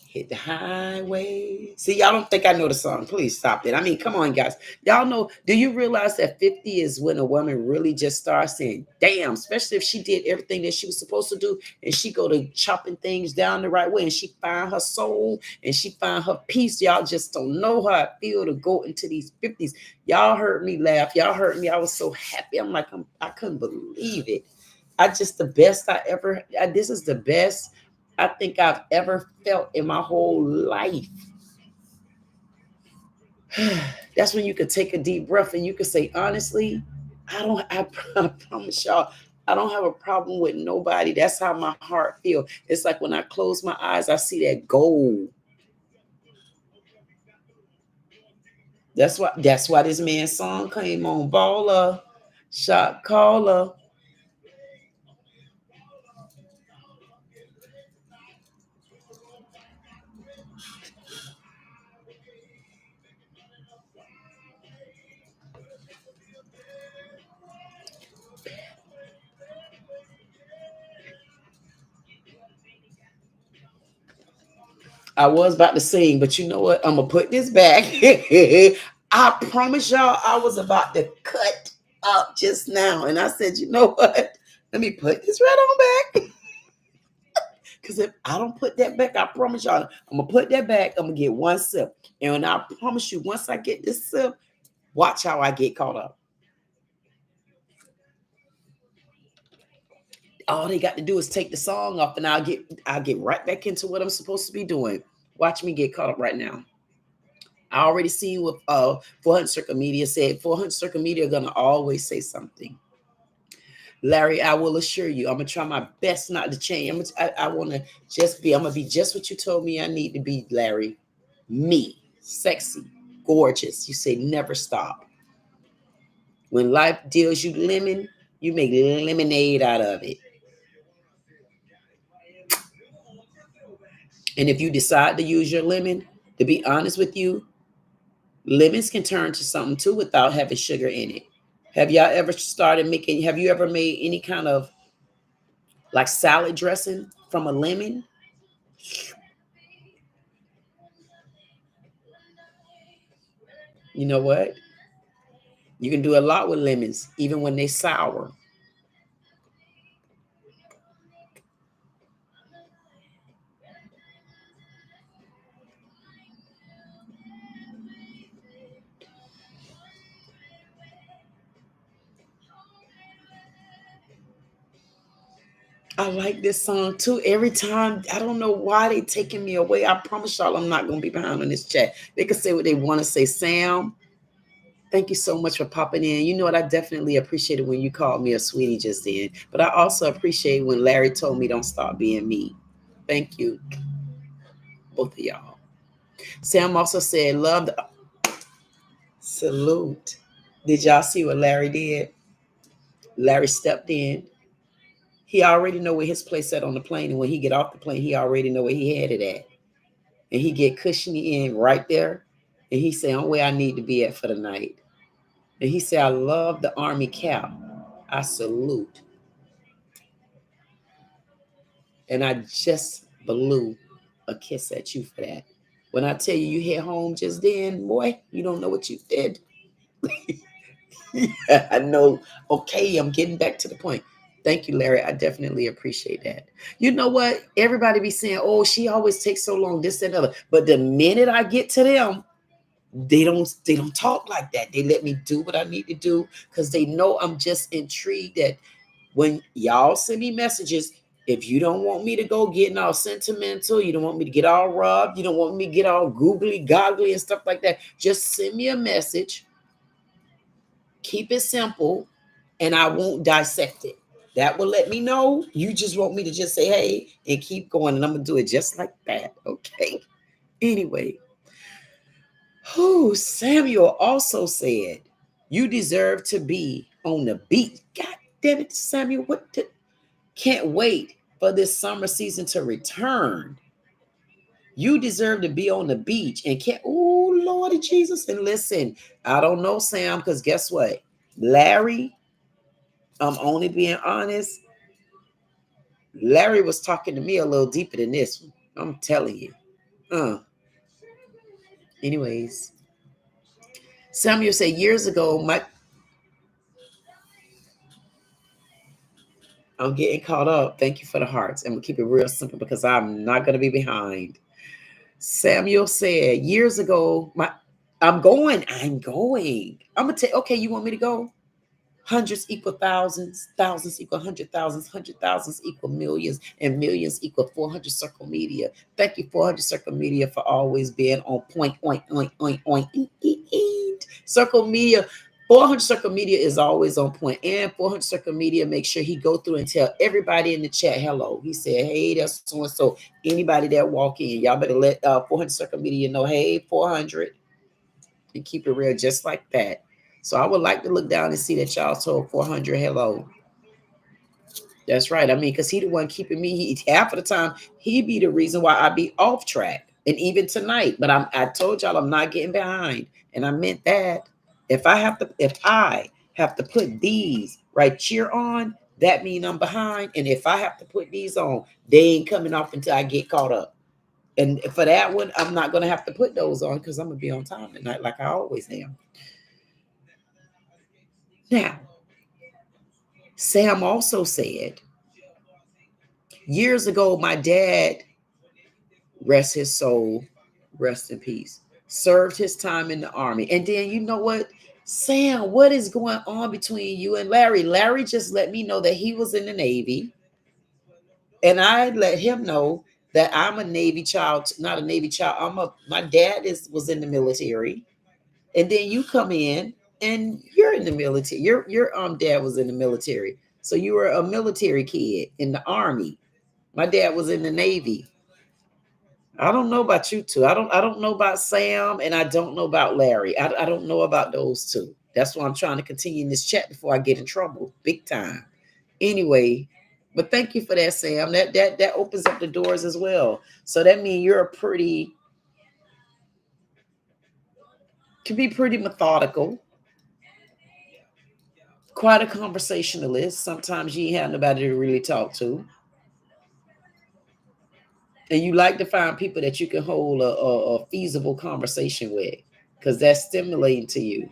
Hit the highway. See, y'all don't think I know the song. Please stop it. I mean, come on, guys. Y'all know, do you realize that 50 is when a woman really just starts saying, damn, especially if she did everything that she was supposed to do and she go to chopping things down the right way and she find her soul and she find her peace. Y'all just don't know how I feel to go into these 50s. Y'all heard me laugh. Y'all heard me. I was so happy. I couldn't believe it. The best this is the best I think I've ever felt in my whole life. That's when you could take a deep breath and you could say, honestly, I promise y'all, I don't have a problem with nobody. That's how my heart feels. It's like when I close my eyes, I see that gold. That's why this man's song came on. Baller, shot caller. I was about to sing, but you know what? I'm gonna put this back. I promise y'all, I was about to cut up just now, and I said, you know what? Let me put this right on back. Because if I don't put that back, I promise y'all, I'm gonna put that back. I'm gonna get one sip, and I promise you, once I get this sip, watch how I get caught up. All they got to do is take the song off, and I'll get right back into what I'm supposed to be doing. Watch me get caught up right now. I already seen what 400 Circle Media said. 400 Circle Media are gonna always say something. Larry, I will assure you, I'm gonna try my best not to change. I want to just be. I'm gonna be just what you told me I need to be, Larry. Me, sexy, gorgeous. You say never stop. When life deals you lemon, you make lemonade out of it. And if you decide to use your lemon, to be honest with you, lemons can turn to something too without having sugar in it. Have you ever made any kind of like salad dressing from a lemon? You know what? You can do a lot with lemons, even when they sour. I like this song too. Every time, I don't know why they taking me away. I promise y'all I'm not going to be behind on this chat. They can say what they want to say. Sam, thank you so much for popping in. You know what? I definitely appreciated when you called me a sweetie just then. But I also appreciate when Larry told me don't stop being me. Thank you, both of y'all. Sam also said, love the salute. Did y'all see what Larry did? Larry stepped in. He already know where his place at on the plane. And when he get off the plane, he already know where he headed at. And he get cushiony in right there. And he said, on where I need to be at for the night. And he said, I love the Army cap. I salute. And I just blew a kiss at you for that. When I tell you you hit home just then, boy, you don't know what you did. Yeah, I know. Okay, I'm getting back to the point. Thank you, Larry. I definitely appreciate that. You know what? Everybody be saying, oh, she always takes so long, this and other. But the minute I get to them, they don't talk like that. They let me do what I need to do because they know I'm just intrigued that when y'all send me messages, if you don't want me to go getting all sentimental, you don't want me to get all rubbed, you don't want me to get all googly goggly and stuff like that, just send me a message. Keep it simple, and I won't dissect it. That will let me know you just want me to just say hey and keep going, and I'm gonna do it just like that. Okay. Anyway, who Samuel also said, you deserve to be on the beach. God damn it, Samuel. Can't wait for this summer season to return. You deserve to be on the beach and can't, oh Lordy Jesus. And listen, I don't know, Sam, because guess what? Larry, I'm only being honest. Larry was talking to me a little deeper than this one. I'm telling you. Anyways, Samuel said years ago, I'm getting caught up. Thank you for the hearts. And we'll keep it real simple because I'm not going to be behind. Samuel said years ago, I'm going. I'm going to take, okay, you want me to go? Hundreds equal thousands, thousands equal hundred thousands equal millions, and millions equal 400 Circle Media. Thank you, 400 Circle Media, for always being on point, Circle Media, 400 Circle Media is always on point, and 400 Circle Media, make sure he go through and tell everybody in the chat hello. He said, hey, that's so-and-so. Anybody that walk in, y'all better let 400 Circle Media know, hey, 400, and keep it real just like that. So I would like to look down and see that y'all told 400 hello. That's right. I mean, because he the one keeping me. Half of the time, he be the reason why I be off track. And even tonight. But I told y'all I'm not getting behind. And I meant that. If I have to put these right here on, that means I'm behind. And if I have to put these on, they ain't coming off until I get caught up. And for that one, I'm not going to have to put those on because I'm going to be on time tonight like I always am. Now, Sam also said, years ago, my dad, rest his soul, rest in peace, served his time in the Army. And then you know what? Sam, what is going on between you and Larry? Larry just let me know that he was in the Navy. And I let him know that I'm a Navy child, not a Navy child. My dad was in the military. And then you come in and you're in the military. Your dad was in the military. So you were a military kid in the Army. My dad was in the Navy. I don't know about you two. I don't know about Sam, and I don't know about Larry. I don't know about those two. That's why I'm trying to continue in this chat before I get in trouble, big time. Anyway, but thank you for that, Sam. That opens up the doors as well. So that means you're can be pretty methodical, quite a conversationalist. Sometimes you ain't have nobody to really talk to. And you like to find people that you can hold a feasible conversation with because that's stimulating to you.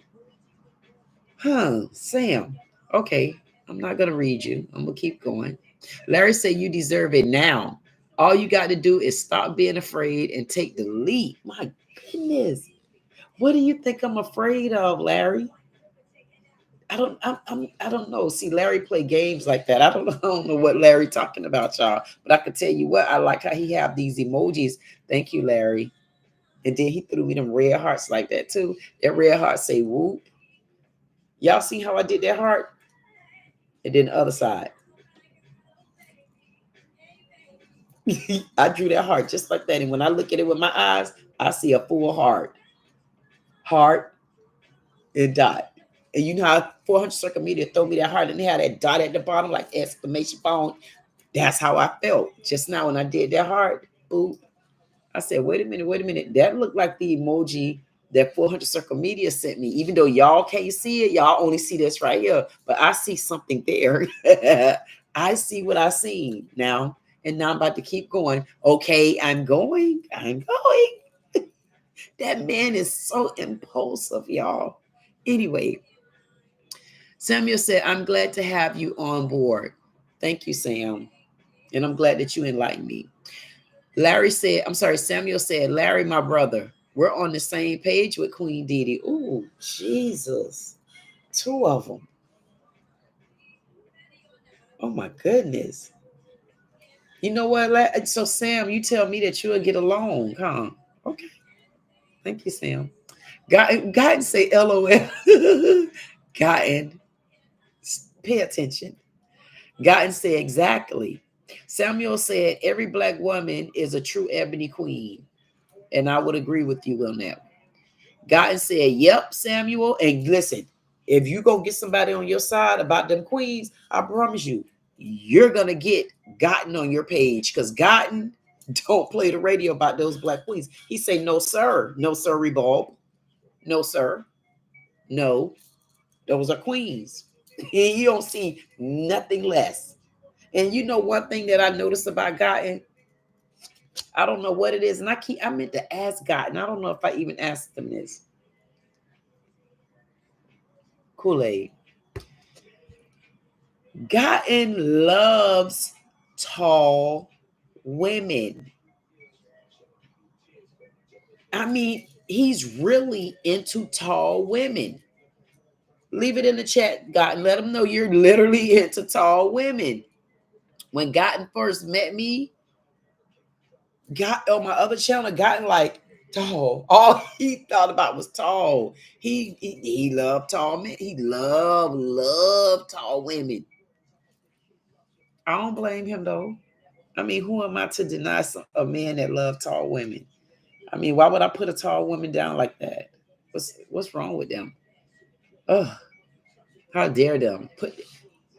Sam. Okay, I'm not gonna read you. I'm gonna keep going. Larry said you deserve it now. All you got to do is stop being afraid and take the leap. My goodness. What do you think I'm afraid of, Larry? I don't know. See, Larry play games like that. I don't know what Larry talking about, y'all. But I can tell you what, I like how he have these emojis. Thank you, Larry. And then he threw me them red hearts like that too. That red heart say whoop. Y'all see how I did that heart? And then the other side. I drew that heart just like that. And when I look at it with my eyes, I see a full heart. Heart and dot. And you know how 400 circle media throw me that heart and they had that dot at the bottom, like exclamation point. That's how I felt just now when I did that heart. Boop. I said, wait a minute. That looked like the emoji that 400 circle media sent me. Even though y'all can't see it, y'all only see this right here. But I see something there. I see what I see now. And now I'm about to keep going. Okay, I'm going. That man is so impulsive, y'all. Anyway, Samuel said, I'm glad to have you on board. Thank you, Sam. And I'm glad that you enlightened me. Samuel said, Larry, my brother, we're on the same page with Queen Dee Dee. Oh, Jesus. Two of them. Oh, my goodness. You know what? So, Sam, you tell me that you'll get along, huh? Okay. Thank you, Sam. God say LOL. Gotten. Pay attention. Gotten say exactly. Samuel said, every black woman is a true ebony queen. And I would agree with you on that. Gotten said, yep, Samuel. And listen, if you go get somebody on your side about them queens, I promise you, you're going to get Gotten on your page because Gotten don't play the radio about those black queens. He say, no, sir. No, sir, Revolve. No, sir. No, those are queens. You don't see nothing less. And you know one thing that I noticed about Gotten? I don't know what it is. And I meant to ask Gotten. I don't know if I even asked them this. Kool-Aid. Gotten loves tall women. I mean, he's really into tall women. Leave it in the chat, Gotten. Let him know you're literally into tall women. When Gotten first met me, got on my other channel, Gotten like tall. All he thought about was tall. He loved tall men. He loved tall women. I don't blame him though. I mean, who am I to deny a man that loves tall women? I mean, why would I put a tall woman down like that? What's wrong with them? Oh, how dare them put?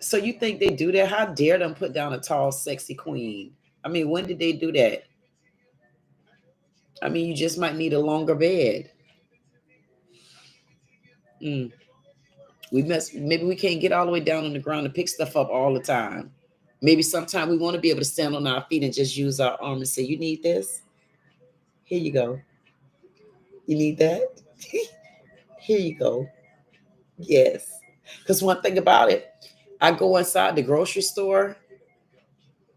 So you think they do that? How dare them put down a tall, sexy queen? I mean, when did they do that? I mean, you just might need a longer bed. Maybe we can't get all the way down on the ground and pick stuff up all the time. Maybe sometime we want to be able to stand on our feet and just use our arm and say, you need this? Here you go. You need that? Here you go. Yes. Because one thing about it, I go inside the grocery store.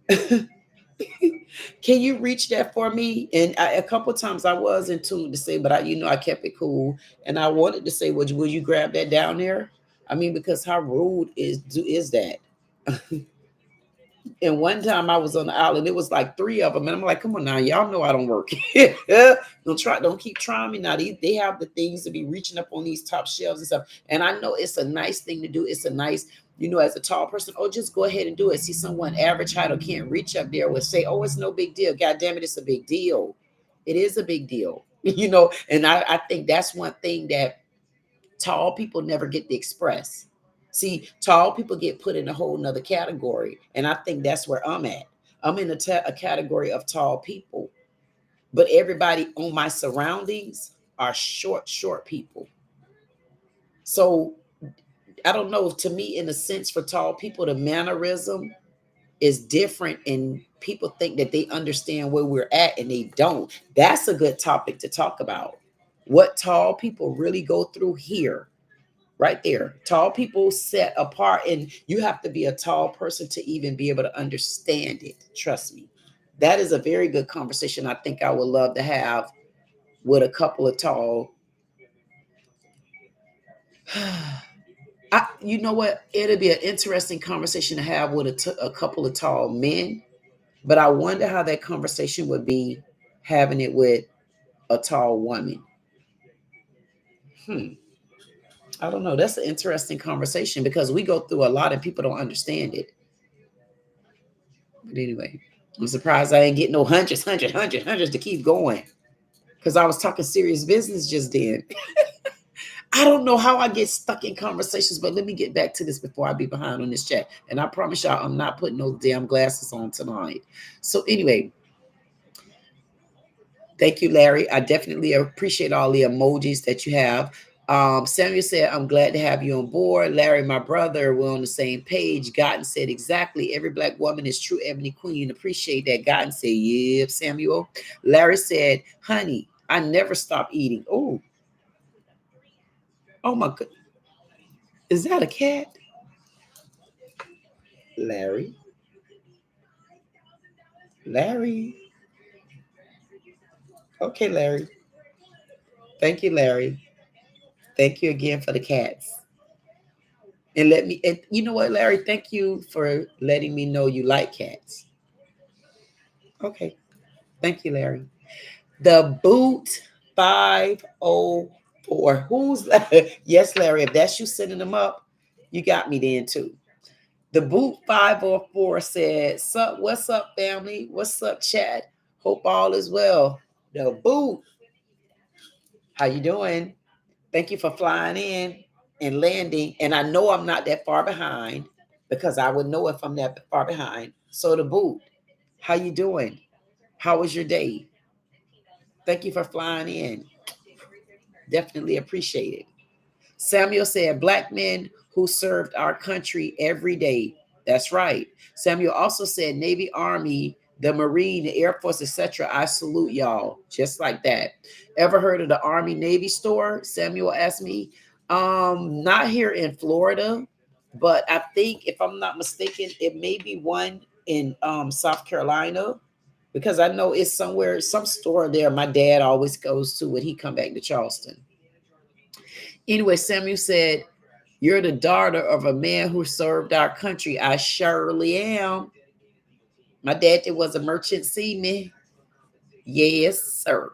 Can you reach that for me? And a couple of times I was in tune to say, but I kept it cool. And I wanted to say, would you grab that down there? I mean, because how rude is that? And one time I was on the island, it was like three of them, and I'm like, "Come on now, y'all know I don't work. Don't keep trying me now. They have the things to be reaching up on these top shelves and stuff. And I know it's a nice thing to do. It's a nice, as a tall person, just go ahead and do it. See someone average height or can't reach up there would say, oh, it's no big deal. God damn it, it's a big deal. It is a big deal, And I think that's one thing that tall people never get to express. See, tall people get put in a whole nother category. And I think that's where I'm at. I'm in a category of tall people. But everybody on my surroundings are short people. So I don't know. To me, in a sense, for tall people, the mannerism is different. And people think that they understand where we're at and they don't. That's a good topic to talk about. What tall people really go through here. right there. Tall people set apart, and you have to be a tall person to even be able to understand it. Trust me. That is a very good conversation. I think I would love to have with a couple of tall. You know what? It'll be an interesting conversation to have with a couple of tall men, but I wonder how that conversation would be having it with a tall woman. Hmm. I don't know. That's an interesting conversation because we go through a lot and people don't understand it. But anyway, I'm surprised I ain't get no hundreds to keep going because I was talking serious business just then. I don't know how I get stuck in conversations, but let me get back to this before I be behind on this chat. And I promise y'all, I'm not putting no damn glasses on tonight. So anyway, thank you, Larry. I definitely appreciate all the emojis that you have. Samuel said, I'm glad to have you on board. Larry, my brother, we're on the same page. Gotten said, exactly. Every black woman is true ebony queen. Appreciate that. Gotten said, yep, Samuel. Larry said, honey, I never stop eating. Oh my God. Is that a cat? Larry. Larry. Okay, Larry. Thank you, Larry. Thank you again for the cats. And you know what, Larry? Thank you for letting me know you like cats. Okay. Thank you, Larry. The Boot 504. Who's yes, Larry? If that's you sending them up, you got me then too. The Boot 504 said, sup, what's up, family? What's up, chat? Hope all is well. The Boot, how you doing? Thank you for flying in and landing. And I know I'm not that far behind because I would know if I'm that far behind. So the Boot, how you doing? How was your day? Thank you for flying in. Definitely appreciate it. Samuel said, black men who served our country every day. That's right. Samuel also said, Navy, Army, the Marine, the Air Force, etc. I salute y'all. Just like that. Ever heard of the Army Navy store? Samuel asked me. Not here in Florida, but I think if I'm not mistaken, it may be one in South Carolina because I know it's somewhere, some store there my dad always goes to when he come back to Charleston. Anyway, Samuel said, you're the daughter of a man who served our country. I surely am. My daddy was a merchant seaman. Yes, sir.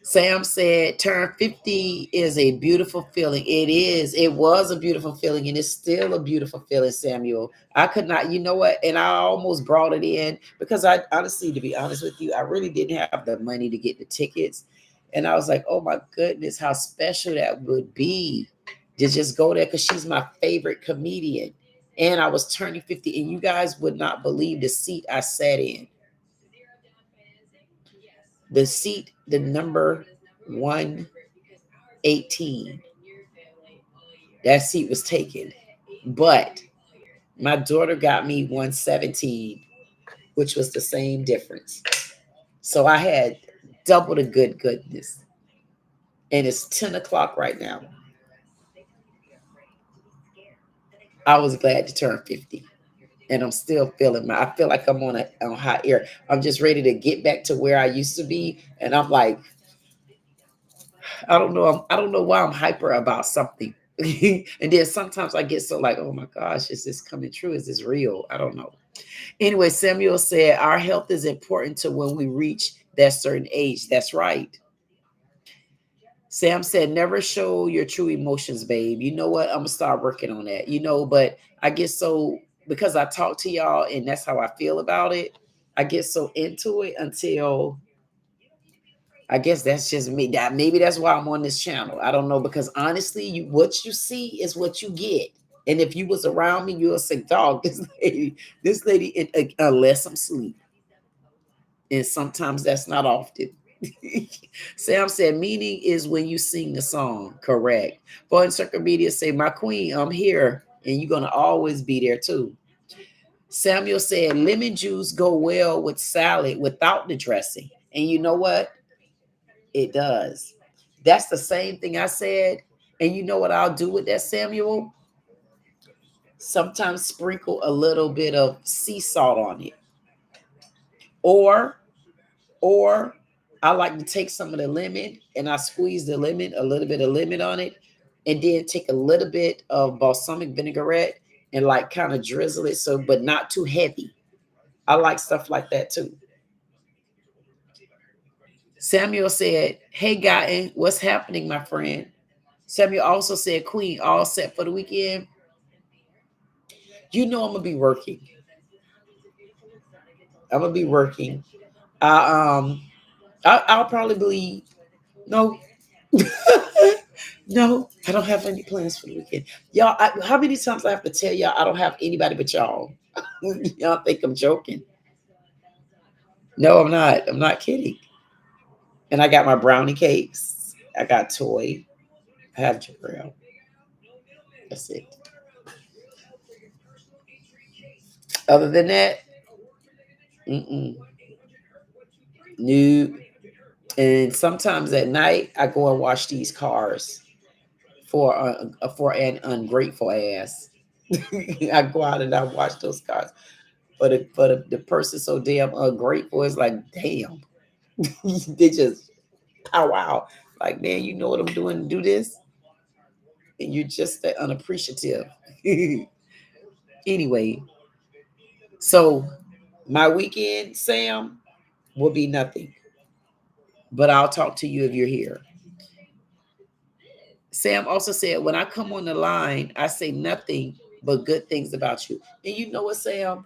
Sam said, turn 50 is a beautiful feeling. It is. It was a beautiful feeling, and it's still a beautiful feeling, Samuel. I could not, you know what? And I almost brought it in because I honestly, to be honest with you, I really didn't have the money to get the tickets. And I was like, oh my goodness, how special that would be to just go there because she's my favorite comedian. And I was turning 50, and you guys would not believe the seat I sat in. The seat, the number 118. That seat was taken. But my daughter got me 117, which was the same difference. So I had double the goodness. And it's 10 o'clock right now. I was glad to turn 50. And I'm still feeling I feel like I'm on hot air. I'm just ready to get back to where I used to be. And I'm like, I don't know. I don't know why I'm hyper about something. And then sometimes I get so like, oh my gosh, is this coming true? Is this real? I don't know. Anyway, Samuel said, our health is important to when we reach that certain age. That's right. Sam said, never show your true emotions, babe. You know what? I'm going to start working on that, but I get so, because I talk to y'all and that's how I feel about it, I get so into it until I guess that's just me. That maybe that's why I'm on this channel. I don't know, because honestly, what you see is what you get. And if you was around me, you'll say, dog, this lady, unless I'm asleep. And sometimes that's not often. Sam said, meaning is when you sing the song. Correct. Boy in Circle Media say, my queen, I'm here. And you're going to always be there too. Samuel said, lemon juice go well with salad without the dressing. And you know what? It does. That's the same thing I said. And you know what I'll do with that, Samuel? Sometimes sprinkle a little bit of sea salt on it. Or or I like to take some of the lemon and I squeeze the lemon, a little bit of lemon on it, and then take a little bit of balsamic vinaigrette and like kind of drizzle it so, but not too heavy. I like stuff like that too. Samuel said, "Hey, Gotten, what's happening, my friend?" Samuel also said, "Queen, all set for the weekend?" You know I'm gonna be working. I'm gonna be working. I I'll probably no. No, I don't have any plans for the weekend. Y'all, how many times I have to tell y'all I don't have anybody but y'all? Y'all think I'm joking. No, I'm not. I'm not kidding. And I got my brownie cakes. I got Toy. I have Jarrell. That's it. Other than that, mm-mm, new. And sometimes at night, I go and watch these cars for an ungrateful ass. I go out and I watch those cars. But the person so damn ungrateful is like, damn, they just pow wow. Like, man, you know what I'm doing to do this? And you're just that unappreciative. Anyway, so my weekend, Sam, will be nothing. But I'll talk to you if you're here. Sam also said, when I come on the line, I say nothing but good things about you. And you know what, Sam?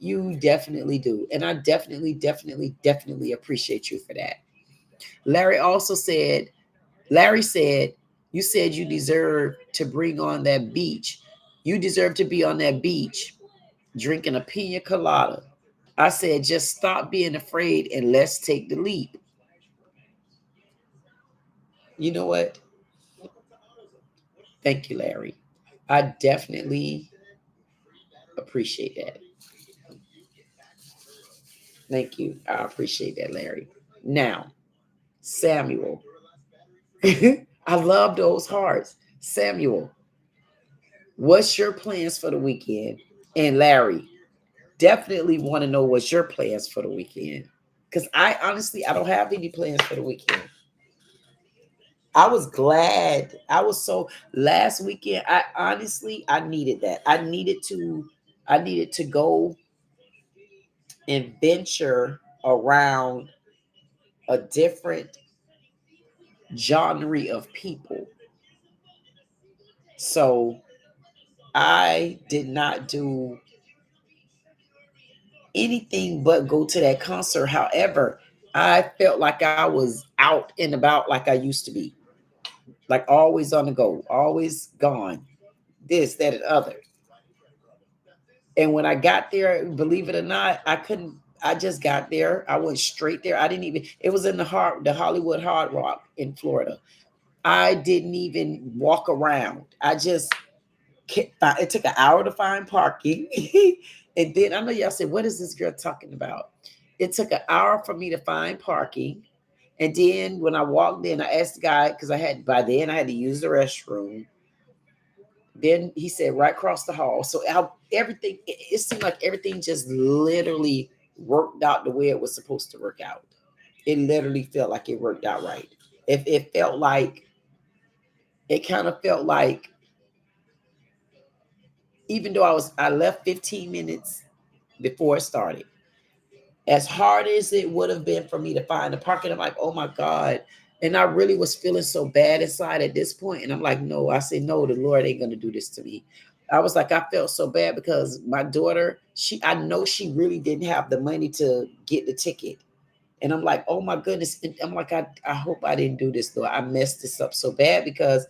You definitely do. And I definitely, definitely, definitely appreciate you for that. Larry also said, Larry said, you said you deserve to bring on that beach. You deserve to be on that beach drinking a pina colada. I said, just stop being afraid and let's take the leap. You know what? Thank you, Larry. I definitely appreciate that. Thank you. I appreciate that, Larry. Now, Samuel. I love those hearts. Samuel, what's your plans for the weekend? And Larry, definitely want to know what's your plans for the weekend. Because I honestly, I don't have any plans for the weekend. I was glad. I was so last weekend. I honestly, I needed that. I needed to go and venture around a different genre of people. So I did not do anything but go to that concert. However, I felt like I was out and about like I used to be, like always on the go, always gone, this, that, and other. And when I got there, believe it or not, I couldn't. I just got there. I went straight there. I didn't even. It was in the Hollywood Hard Rock in Florida. I didn't even walk around. I just it took an hour to find parking. And then I know y'all said, what is this girl talking about? It took an hour for me to find parking. And then when I walked in, I asked the guy, because by then I had to use the restroom. Then he said, right across the hall. So everything, it seemed like everything just literally worked out the way it was supposed to work out. It literally felt like it worked out right. If it felt like, it kind of felt like, even though I left 15 minutes before it started, as hard as it would have been for me to find the parking, I'm like, oh my God. And I really was feeling so bad inside at this point. And I'm like, no, I said, no, the Lord ain't going to do this to me. I was like, I felt so bad because my daughter, I know she really didn't have the money to get the ticket. And I'm like, oh my goodness. And I'm like, I hope I didn't do this, though. I messed this up so bad because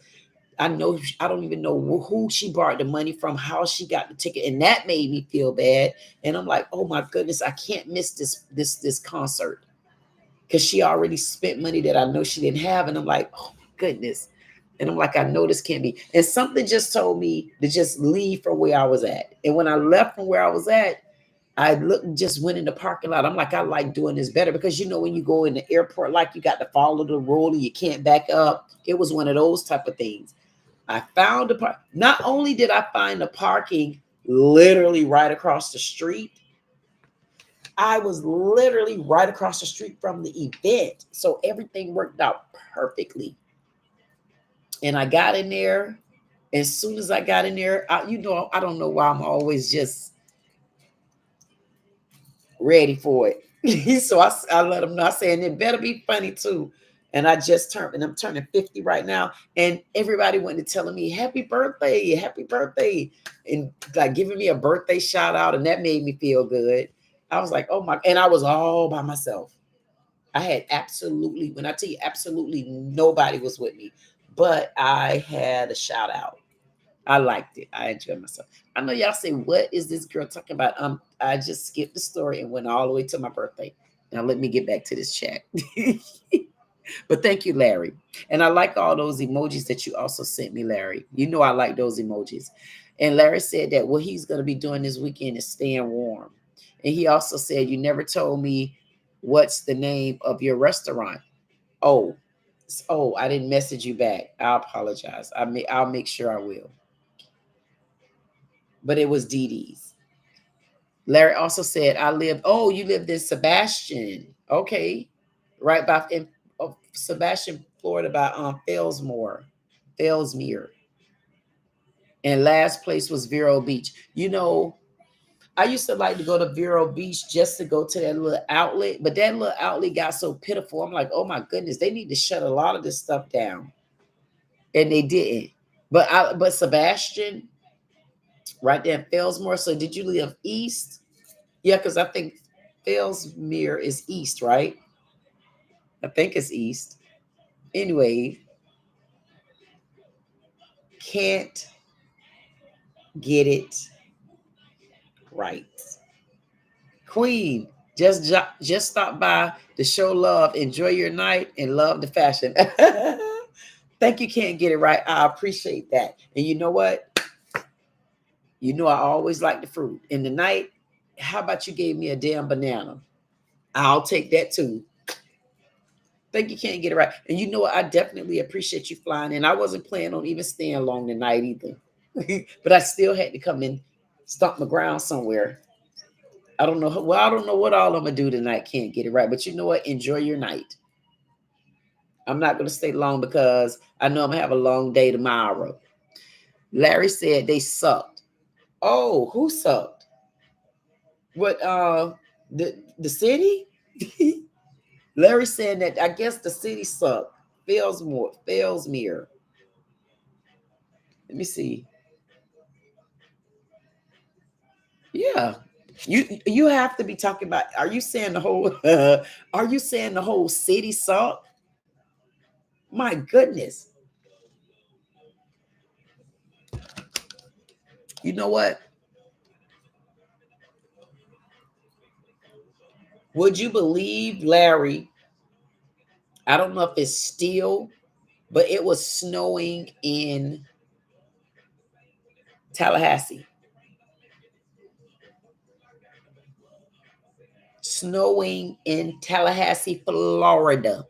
I know I don't even know who she borrowed the money from, how she got the ticket, and that made me feel bad. And I'm like, oh my goodness, I can't miss this concert because she already spent money that I know she didn't have. And I'm like, oh my goodness. And I'm like, I know this can't be. And something just told me to just leave from where I was at. And when I left from where I was at, I just went in the parking lot. I'm like, I like doing this better because you know when you go in the airport, like you got to follow the rule and you can't back up. It was one of those type of things. I found the park. Not only did I find the parking literally right across the street, I was literally right across the street from the event. So everything worked out perfectly. And I got in there. As soon as I got in there, I don't know why I'm always just ready for it. So I let them know. I said, and it better be funny too. And I just turned, and I'm turning 50 right now. And everybody went to telling me, happy birthday. And like giving me a birthday shout out. And that made me feel good. I was like, oh my, and I was all by myself. I had absolutely, when I tell you absolutely nobody was with me, but I had a shout out. I liked it. I enjoyed myself. I know y'all say, what is this girl talking about? I just skipped the story and went all the way to my birthday. Now let me get back to this chat. But thank you, Larry. And I like all those emojis that you also sent me, Larry. You know I like those emojis. And Larry said that what he's going to be doing this weekend is staying warm. And he also said, you never told me what's the name of your restaurant. Oh, I didn't message you back. I apologize. I'll make sure I will. But it was Dee Dee's. Larry also said, you lived in Sebastian. Okay. Right by in Sebastian, Florida by Fellsmere. And last place was Vero Beach. You know, I used to like to go to Vero Beach just to go to that little outlet, but that little outlet got so pitiful. I'm like, oh my goodness, they need to shut a lot of this stuff down. And they didn't. But Sebastian, right there in Fellsmere. So did you live east? Yeah, because I think Fellsmere is east, right? I think it's east. Anyway, can't get it right. Queen, just stop by to show love, enjoy your night, and love the fashion. Thank you, can't get it right. I appreciate that. And you know what? You know I always like the fruit. In the night, how about you gave me a damn banana? I'll take that too. Think you can't get it right. And you know what? I definitely appreciate you flying in. I wasn't planning on even staying long tonight either. But I still had to come in, stomp my ground somewhere. I don't know. Well, I don't know what all I'm gonna do tonight. Can't get it right. But you know what? Enjoy your night. I'm not gonna stay long because I know I'm gonna have a long day tomorrow. Larry said they sucked. Oh, who sucked? What the city? Larry said that I guess the city sucked. Fellsmere. Let me see. Yeah. You have to be talking about, are you saying the whole are you saying the whole city sucked? My goodness. You know what? Would you believe, Larry? I don't know if it's still, but it was snowing in Tallahassee. Snowing in Tallahassee, Florida.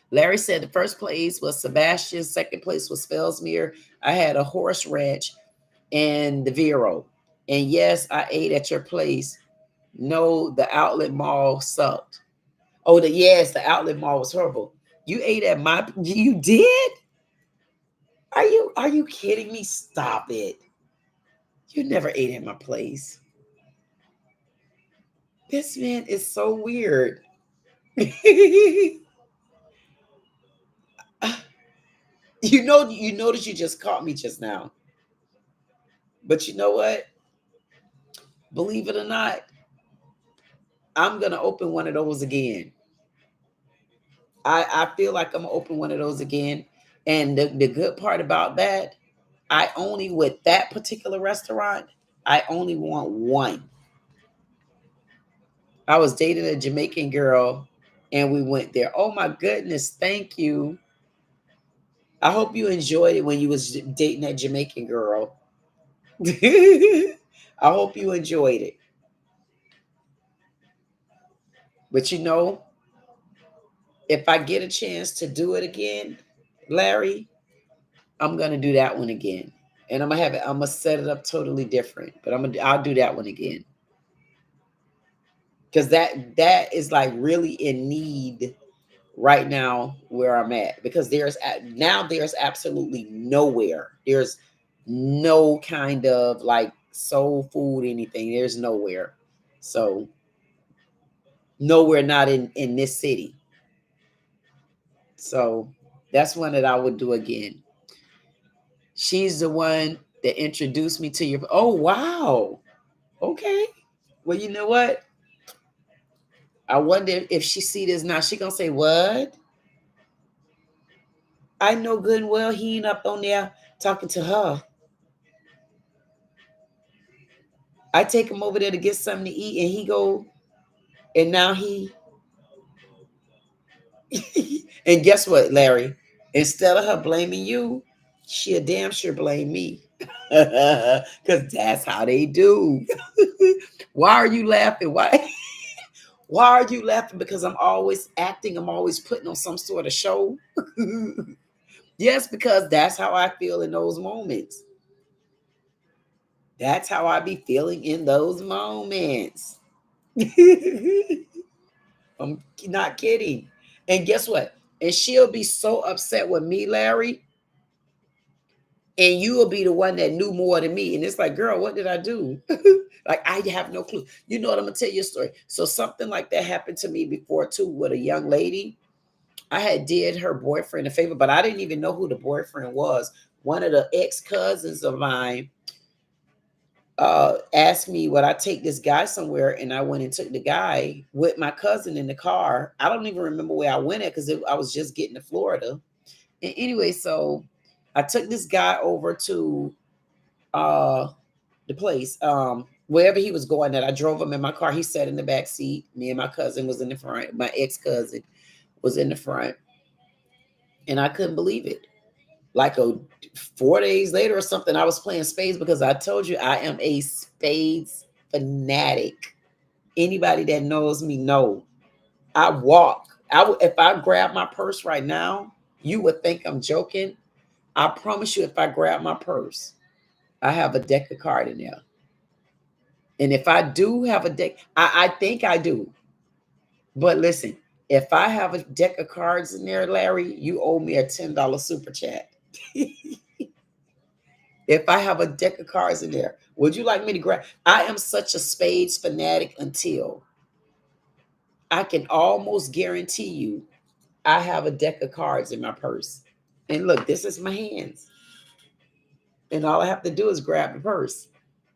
Larry said the first place was Sebastian, second place was Fellsmere. I had a horse ranch and the Vero. And yes, I ate at your place. No, the outlet mall sucked. Oh, the outlet mall was horrible. You ate at you did? Are you kidding me? Stop it. You never ate at my place. This man is so weird. You notice you just caught me just now. But you know what? Believe it or not, I'm gonna open one of those again. I feel like I'm gonna open one of those again. And the good part about that, I only with that particular restaurant, I only want one. I was dating a Jamaican girl and we went there. Oh my goodness, thank you. I hope you enjoyed it when you was dating that Jamaican girl. I hope you enjoyed it. But you know, if I get a chance to do it again, Larry, I'm gonna do that one again. And I'm gonna have it, I'm gonna set it up totally different. But I'll do that one again. Because that is like really in need right now where I'm at. Because there's absolutely nowhere. There's no kind of like soul food, anything. There's nowhere. So nowhere not in this city. So that's one that I would do again. She's the one that introduced me to your. Oh wow. Okay. Well, you know what? I wonder if she see this now. She gonna say what? I know good and well he ain't up on there talking to her. I take him over there to get something to eat, and he go, and now he. And guess what, Larry? Instead of her blaming you, she'll damn sure blame me. Because that's how they do. Why are you laughing? Why? Why are you laughing? Because I'm always acting. I'm always putting on some sort of show. Yes, because that's how I feel in those moments. That's how I be feeling in those moments. I'm not kidding. And guess what? And she'll be so upset with me, Larry. And you will be the one that knew more than me. And it's like, girl, what did I do? Like, I have no clue. You know what? I'm going to tell you a story. So something like that happened to me before, too, with a young lady. I had did her boyfriend a favor, but I didn't even know who the boyfriend was. One of the ex-cousins of mine asked me, would I take this guy somewhere? And I went and took the guy with my cousin in the car. I don't even remember where I went at because I was just getting to Florida. And anyway, so I took this guy over to the place, wherever he was going that I drove him in my car. He sat in the back seat. Me and my cousin was in the front. My ex-cousin was in the front. And I couldn't believe it. Like 4 days later or something, I was playing spades because I told you I am a spades fanatic. Anybody that knows me know I walk. If I grab my purse right now, you would think I'm joking. I promise you, if I grab my purse, I have a deck of cards in there. And if I do have a deck, I think I do. But listen, if I have a deck of cards in there, Larry, you owe me a $10 super chat. If I have a deck of cards in there, would you like me to grab? I am such a spades fanatic until I can almost guarantee you I have a deck of cards in my purse. And look, this is my hands. And all I have to do is grab the purse.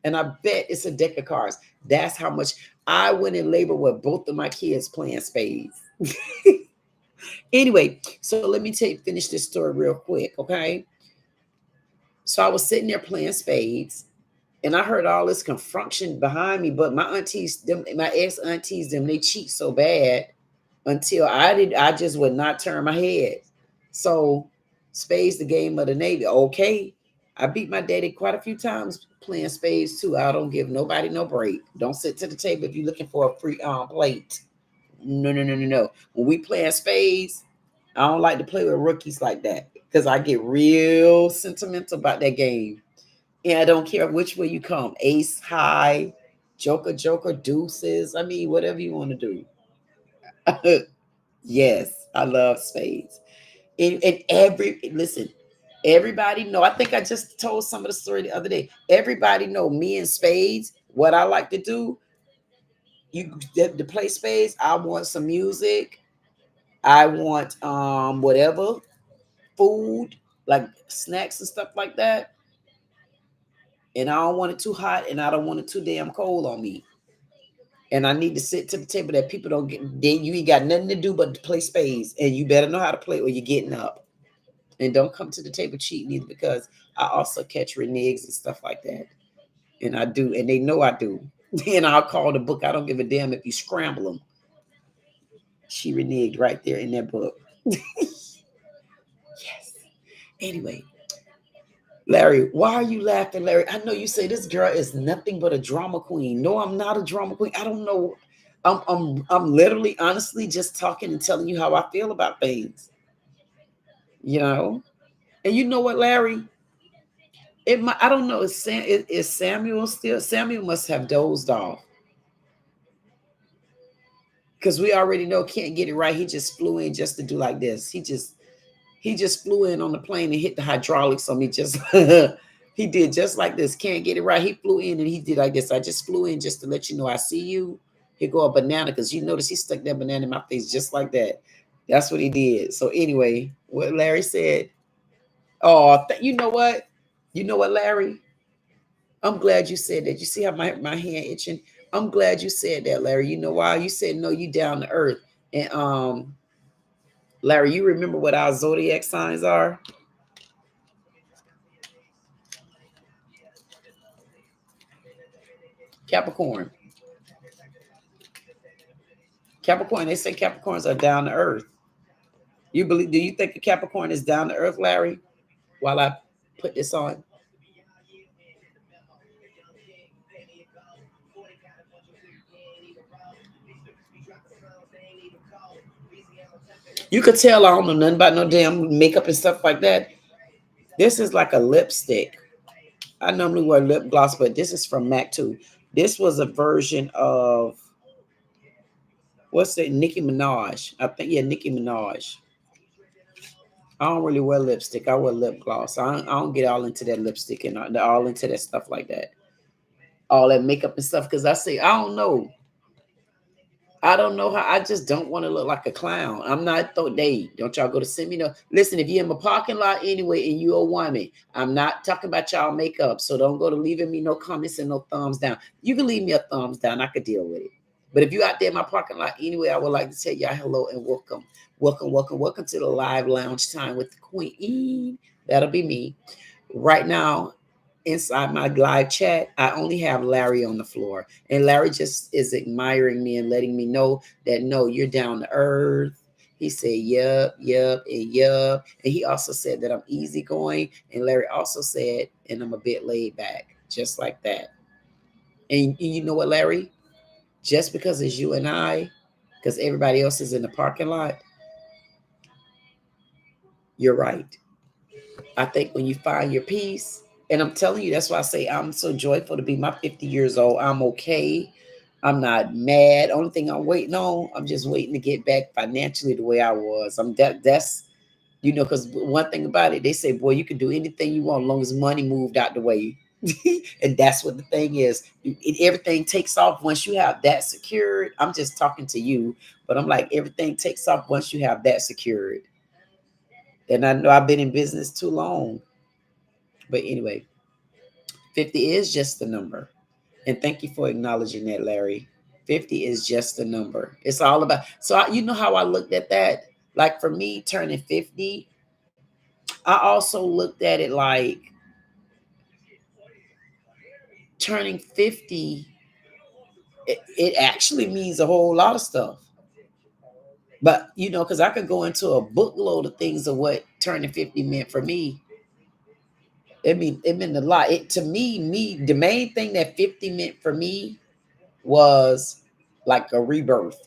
And I bet it's a deck of cards. That's how much I went in labor with both of my kids playing spades. Anyway, so let me finish this story real quick, okay? So I was sitting there playing spades, and I heard all this confusion behind me. But my aunties, my ex aunties, they cheat so bad until I just would not turn my head. So spades, the game of the Navy. Okay, I beat my daddy quite a few times playing spades too. I don't give nobody no break. Don't sit to the table if you're looking for a free plate. No, no, no, no, no. When we playing spades, I don't like to play with rookies like that because I get real sentimental about that game. And I don't care which way you come. Ace high, joker, joker, deuces. I mean, whatever you want to do. Yes, I love spades. And listen, everybody know. I think I just told some of the story the other day. Everybody know me and spades. What I like to do, to play spades. I want some music. I want whatever food, like snacks and stuff like that. And I don't want it too hot, and I don't want it too damn cold on me. And I need to sit to the table that people don't get. Then you ain't got nothing to do but to play spades, and you better know how to play or you're getting up. And don't come to the table cheating either, because I also catch reneges and stuff like that. And I do, and they know I do. And I'll call the book. I don't give a damn if you scramble them. She reneged right there in that book. Yes. Anyway, Larry, why are you laughing, Larry? I know you say this girl is nothing but a drama queen. No, I'm not a drama queen. I don't know. I'm literally honestly just talking and telling you how I feel about things, you know. And you know what, Larry? It might, I don't know. Is Samuel still? Samuel must have dozed off because we already know can't get it right. He just flew in just to do like this. He just flew in on the plane and hit the hydraulics on me. Just he did just like this. Can't get it right. He flew in and he did like this. I just flew in just to let you know I see you. Here go a banana because you notice he stuck that banana in my face just like that. That's what he did. So anyway, what Larry said. Oh, you know what? You know what, Larry? I'm glad you said that. You see how my hand itching? I'm glad you said that, Larry. You know why? You said no, you down to earth. And Larry, you remember what our zodiac signs are? Capricorn. Capricorn, they say Capricorns are down to earth. You believe, do you think a Capricorn is down to earth, Larry? While I put this on. You could tell I don't know nothing about no damn makeup and stuff like that. This is like a lipstick. I normally wear lip gloss, but this is from MAC too. This was a version of what's it? Nicki Minaj. I think yeah, Nicki Minaj. I don't really wear lipstick. I wear lip gloss. I don't get all into that lipstick and all into that stuff like that. All that makeup and stuff. Because I say I don't know. I don't know how. I just don't want to look like a clown. I'm not they. Don't y'all go to send me no. Listen, if you're in my parking lot anyway and you a woman, I'm not talking about y'all makeup. So don't go to leaving me no comments and no thumbs down. You can leave me a thumbs down. I could deal with it. But if you out there in my parking lot anyway, I would like to tell y'all hello and welcome. Welcome, welcome, welcome to the live lounge time with the Queen. That'll be me. Right now, inside my live chat, I only have Larry on the floor. And Larry just is admiring me and letting me know that no, you're down to earth. He said, yup, yup, and yup. And he also said that I'm easygoing. And Larry also said, and I'm a bit laid back, just like that. And you know what, Larry? Just because it's you and I, because everybody else is in the parking lot, you're right. I think when you find your peace, and I'm telling you, that's why I say I'm so joyful to be my 50 years old. I'm okay. I'm not mad. Only thing I'm waiting on, I'm just waiting to get back financially the way I was. That's because one thing about it, they say, boy, you can do anything you want as long as money moved out the way. And that's what the thing is. Everything takes off once you have that secured. I'm just talking to you, but I'm like, everything takes off once you have that secured. And I know I've been in business too long. But anyway, 50 is just the number. And thank you for acknowledging that, Larry. 50 is just a number. It's all about. So, you know how I looked at that? Like for me turning 50, I also looked at it like turning 50, it actually means a whole lot of stuff. But, because I could go into a bookload of things of what turning 50 meant for me. It meant a lot. To me, the main thing that 50 meant for me was like a rebirth.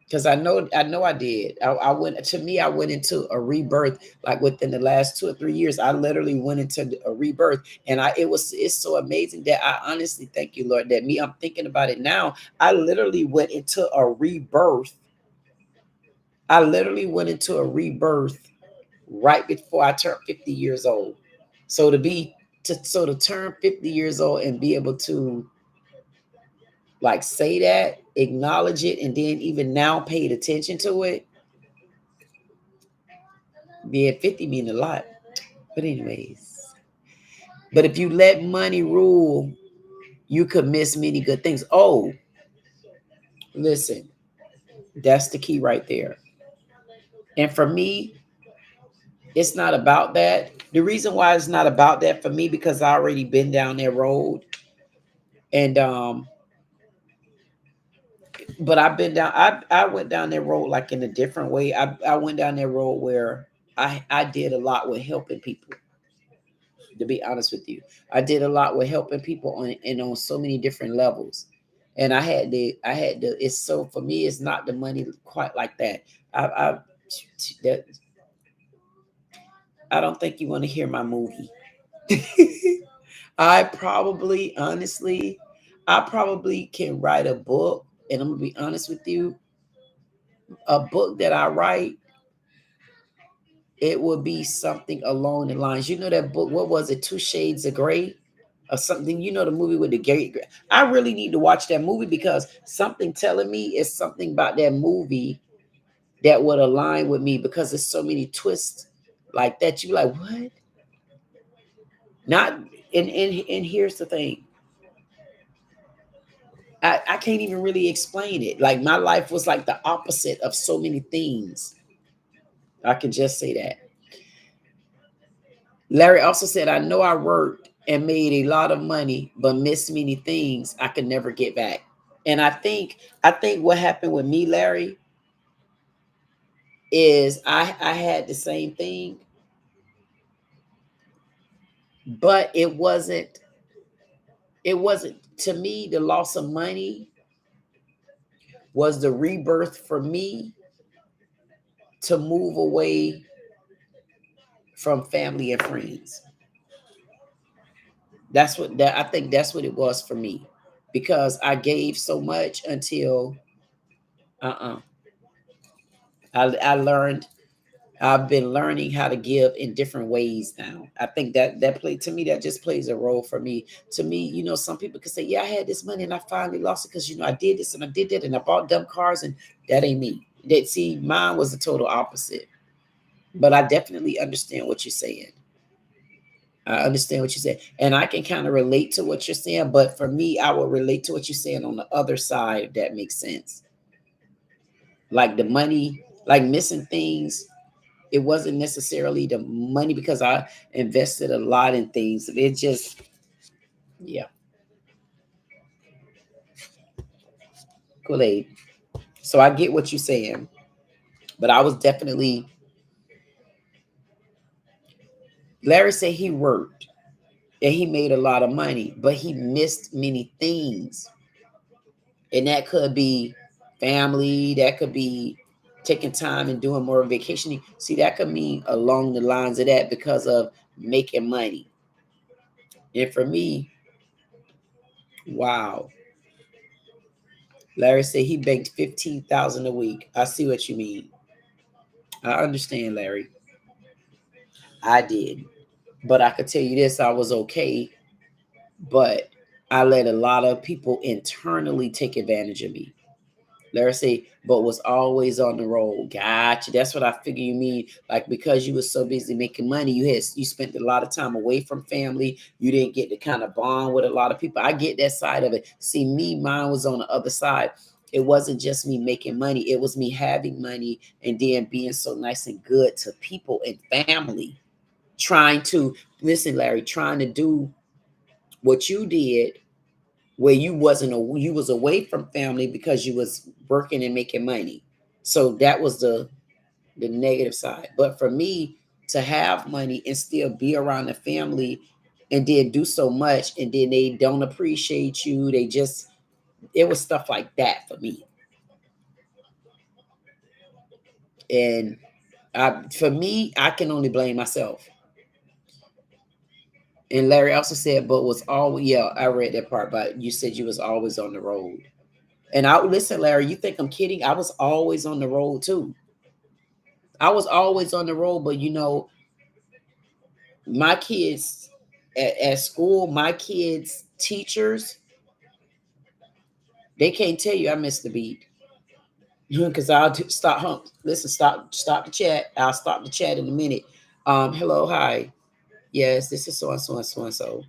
Because I know I did. I went to me, I went into a rebirth like within the last 2 or 3 years. I literally went into a rebirth. And it's so amazing that I honestly thank you, Lord, that I'm thinking about it now. I literally went into a rebirth. I literally went into a rebirth right before I turned 50 years old. So to turn 50 years old and be able to like say that, acknowledge it, and then even now paid attention to it. Being 50 mean a lot. But anyways, but if you let money rule, you could miss many good things. Oh, listen, that's the key right there. And for me, it's not about that. The reason why it's not about that for me, because I already been down that road. And but I've been down, I went down that road like in a different way. I went down that road where I did a lot with helping people. To be honest with you, I did a lot with helping people on so many different levels. And I had to, it's so for me, it's not the money quite like that. I that I don't think you want to hear my movie. I probably, honestly, I probably can write a book, and I'm gonna be honest with you, a book that I write, it would be something along the lines. You know that book? What was it? Two Shades of Gray, or something. You know the movie with the gay. I really need to watch that movie because something telling me is something about that movie that would align with me because there's so many twists like that. You like what? Not and here's the thing. I can't even really explain it. Like my life was like the opposite of so many things. I can just say that. Larry also said, I know I worked and made a lot of money, but missed many things I could never get back. And I think what happened with me, Larry, is I had the same thing, but it wasn't to me, the loss of money was the rebirth for me to move away from family and friends. I think that's what it was for me, because I gave so much until uh-uh. I learned I've been learning how to give in different ways now. I think that play to me, that just plays a role for me. To me, some people could say, "Yeah, I had this money and I finally lost it because I did this and I did that and I bought dumb cars," and that ain't me. That see, mine was the total opposite. But I definitely understand what you're saying. I understand what you said, and I can kind of relate to what you're saying. But for me, I will relate to what you're saying on the other side, if that makes sense. Like the money, like missing things, it wasn't necessarily the money because I invested a lot in things. It just, yeah, Kool-Aid. So I get what you're saying, but I was definitely, Larry said he worked and he made a lot of money, but he missed many things. And that could be family, that could be taking time and doing more vacationing. See, that could mean along the lines of that because of making money. And for me, wow. Larry said he banked 15,000 a week. I see what you mean. I understand, Larry. I did. But I could tell you this, I was okay, but I let a lot of people internally take advantage of me. Larry say, but was always on the road. Gotcha. That's what I figure you mean. Like because you were so busy making money, you spent a lot of time away from family. You didn't get to kind of bond with a lot of people. I get that side of it. See, mine was on the other side. It wasn't just me making money. It was me having money and then being so nice and good to people and family. Trying to listen, Larry, trying to do what you did where you was away from family because you was working and making money. So that was the negative side. But for me to have money and still be around the family and then do so much and then they don't appreciate you, it was stuff like that for me. And for me, I can only blame myself. And Larry also said, but was always, yeah, I read that part, but you said you was always on the road. And I listen, Larry, you think I'm kidding? I was always on the road too. I was always on the road, but my kids at school, my kids' teachers, they can't tell you I missed the beat. Because stop, listen, stop the chat. I'll stop the chat in a minute. Hello, hi. Yes, this is so and so and so and so.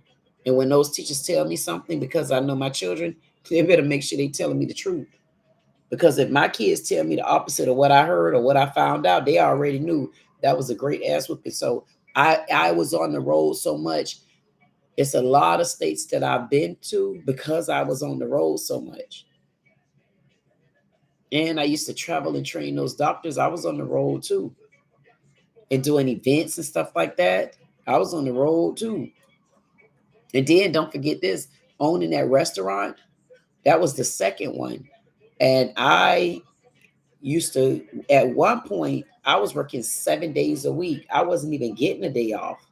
And when those teachers tell me something, because I know my children, they better make sure they telling me the truth. Because if my kids tell me the opposite of what I heard or what I found out, they already knew that was a great ass whooping. So I was on the road so much. It's a lot of states that I've been to because I was on the road so much. And I used to travel and train those doctors. I was on the road too. And doing events and stuff like that. I was on the road too. And then don't forget this, owning that restaurant. That was the second one. And I used to, at one point, I was working 7 days a week. I wasn't even getting a day off.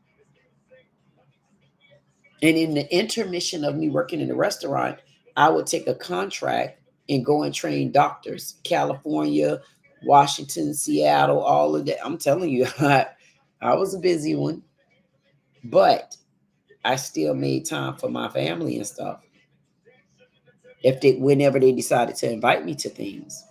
And in the intermission of me working in the restaurant, I would take a contract and go and train doctors, California, Washington, Seattle, all of that. I'm telling you, I was a busy one, but I still made time for my family and stuff. If they, whenever they decided to invite me to things,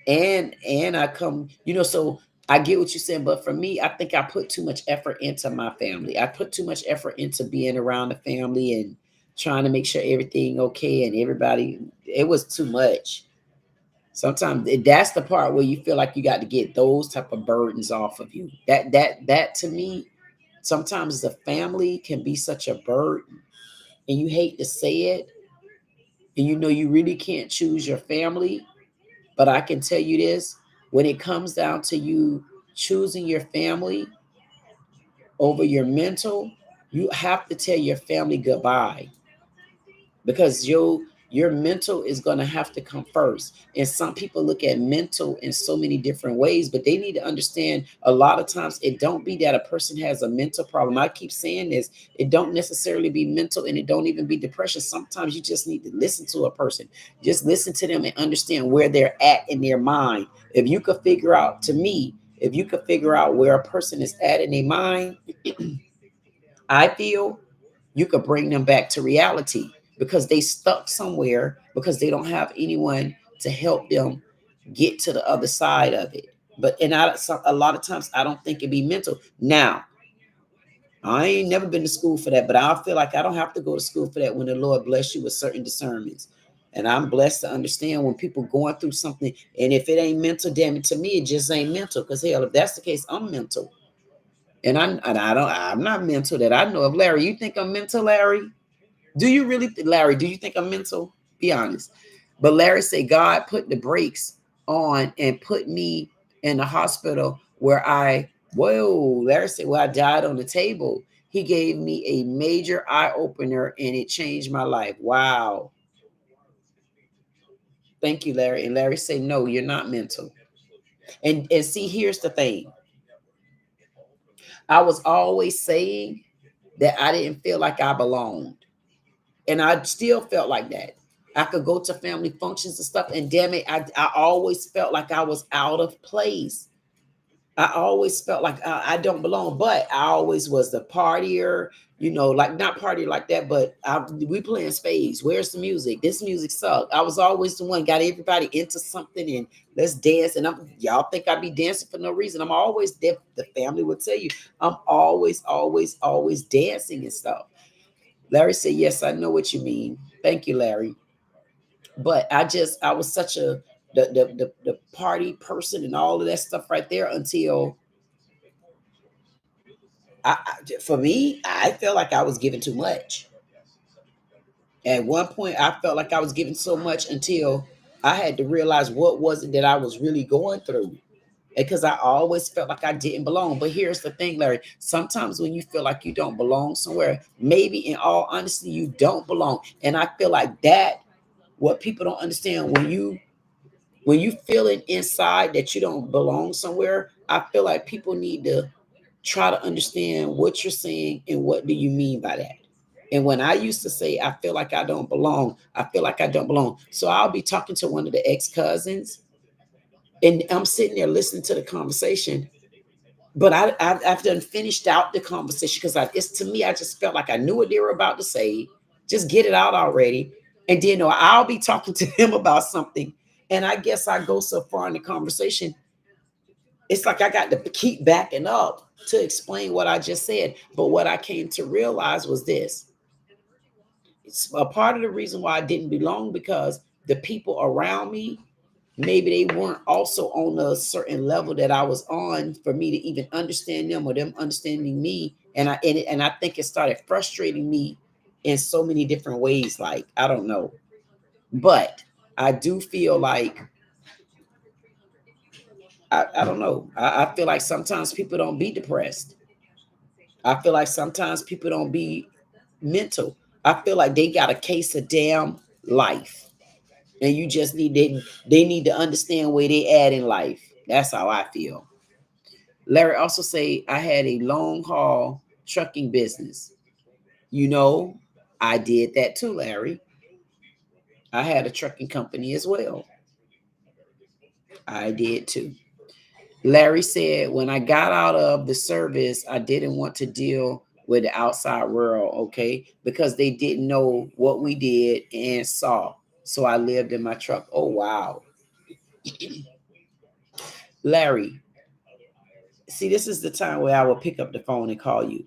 and I come, so I get what you're saying, but for me, I think I put too much effort into my family. I put too much effort into being around the family and trying to make sure everything okay and everybody. It was too much. Sometimes that's the part where you feel like you got to get those type of burdens off of you. That to me, sometimes the family can be such a burden, and you hate to say it, and you really can't choose your family. But I can tell you this, when it comes down to you choosing your family over your mental, you have to tell your family goodbye, because your mental is going to have to come first. And some people look at mental in so many different ways, but they need to understand a lot of times it don't be that a person has a mental problem. I keep saying this, it don't necessarily be mental, and it don't even be depression. Sometimes you just need to listen to a person, just listen to them and understand where they're at in their mind. If you could figure out, to me, if you could figure out where a person is at in their mind, I feel you could bring them back to reality, because they stuck somewhere because they don't have anyone to help them get to the other side of it. But a lot of times I don't think it be mental. Now, I ain't never been to school for that, but I feel like I don't have to go to school for that when the Lord bless you with certain discernments. And I'm blessed to understand when people going through something, and if it ain't mental, damn it, to me, it just ain't mental. Because hell, if that's the case, I'm mental. I'm not mental that I know of. Larry, you think I'm mental, Larry? Do you really, Larry, do you think I'm mental? Be honest. But Larry said God put the brakes on and put me in the hospital where Larry said, well, I died on the table. He gave me a major eye opener and it changed my life. Wow. Thank you, Larry. And Larry said, no, you're not mental. And see, here's the thing. I was always saying that I didn't feel like I belonged. And I still felt like that. I could go to family functions and stuff, and damn it, I always felt like I was out of place. I always felt like I don't belong, but I always was the partier, like not party like that, but we playing spades. Where's the music? This music sucked. I was always the one got everybody into something and let's dance. And y'all think I be dancing for no reason. I'm always there. The family would tell you I'm always, always, always dancing and stuff. Larry said, yes, I know what you mean. Thank you, Larry. But I was such the party person and all of that stuff right there until for me, I felt like I was giving too much. At one point, I felt like I was giving so much until I had to realize what was it that I was really going through. Because I always felt like I didn't belong. But here's the thing, Larry. Sometimes when you feel like you don't belong somewhere, maybe in all honesty, you don't belong. And I feel like that, what people don't understand, when you feeling inside that you don't belong somewhere, I feel like people need to try to understand what you're saying and what do you mean by that. And when I used to say I feel like I don't belong, I feel like I don't belong. So I'll be talking to one of the ex-cousins and I'm sitting there listening to the conversation, but I've done finished out the conversation because it's to me, I just felt like I knew what they were about to say. Just get it out already. And then I'll be talking to him about something. And I guess I go so far in the conversation, it's like I got to keep backing up to explain what I just said. But what I came to realize was this. It's a part of the reason why I didn't belong, because the people around me, maybe they weren't also on a certain level that I was on for me to even understand them or them understanding me. And I think it started frustrating me in so many different ways. Like, I don't know. But I do feel like I don't know. I feel like sometimes people don't be depressed. I feel like sometimes people don't be mental. I feel like they got a case of damn life. And you just they need to understand where they at in life. That's how I feel. Larry also say I had a long haul trucking business. You know, I did that too, Larry. I had a trucking company as well. I did too. Larry said, when I got out of the service, I didn't want to deal with the outside world, okay, because they didn't know what we did and saw. So I lived in my truck. Oh, wow. Larry, see, this is the time where I will pick up the phone and call you.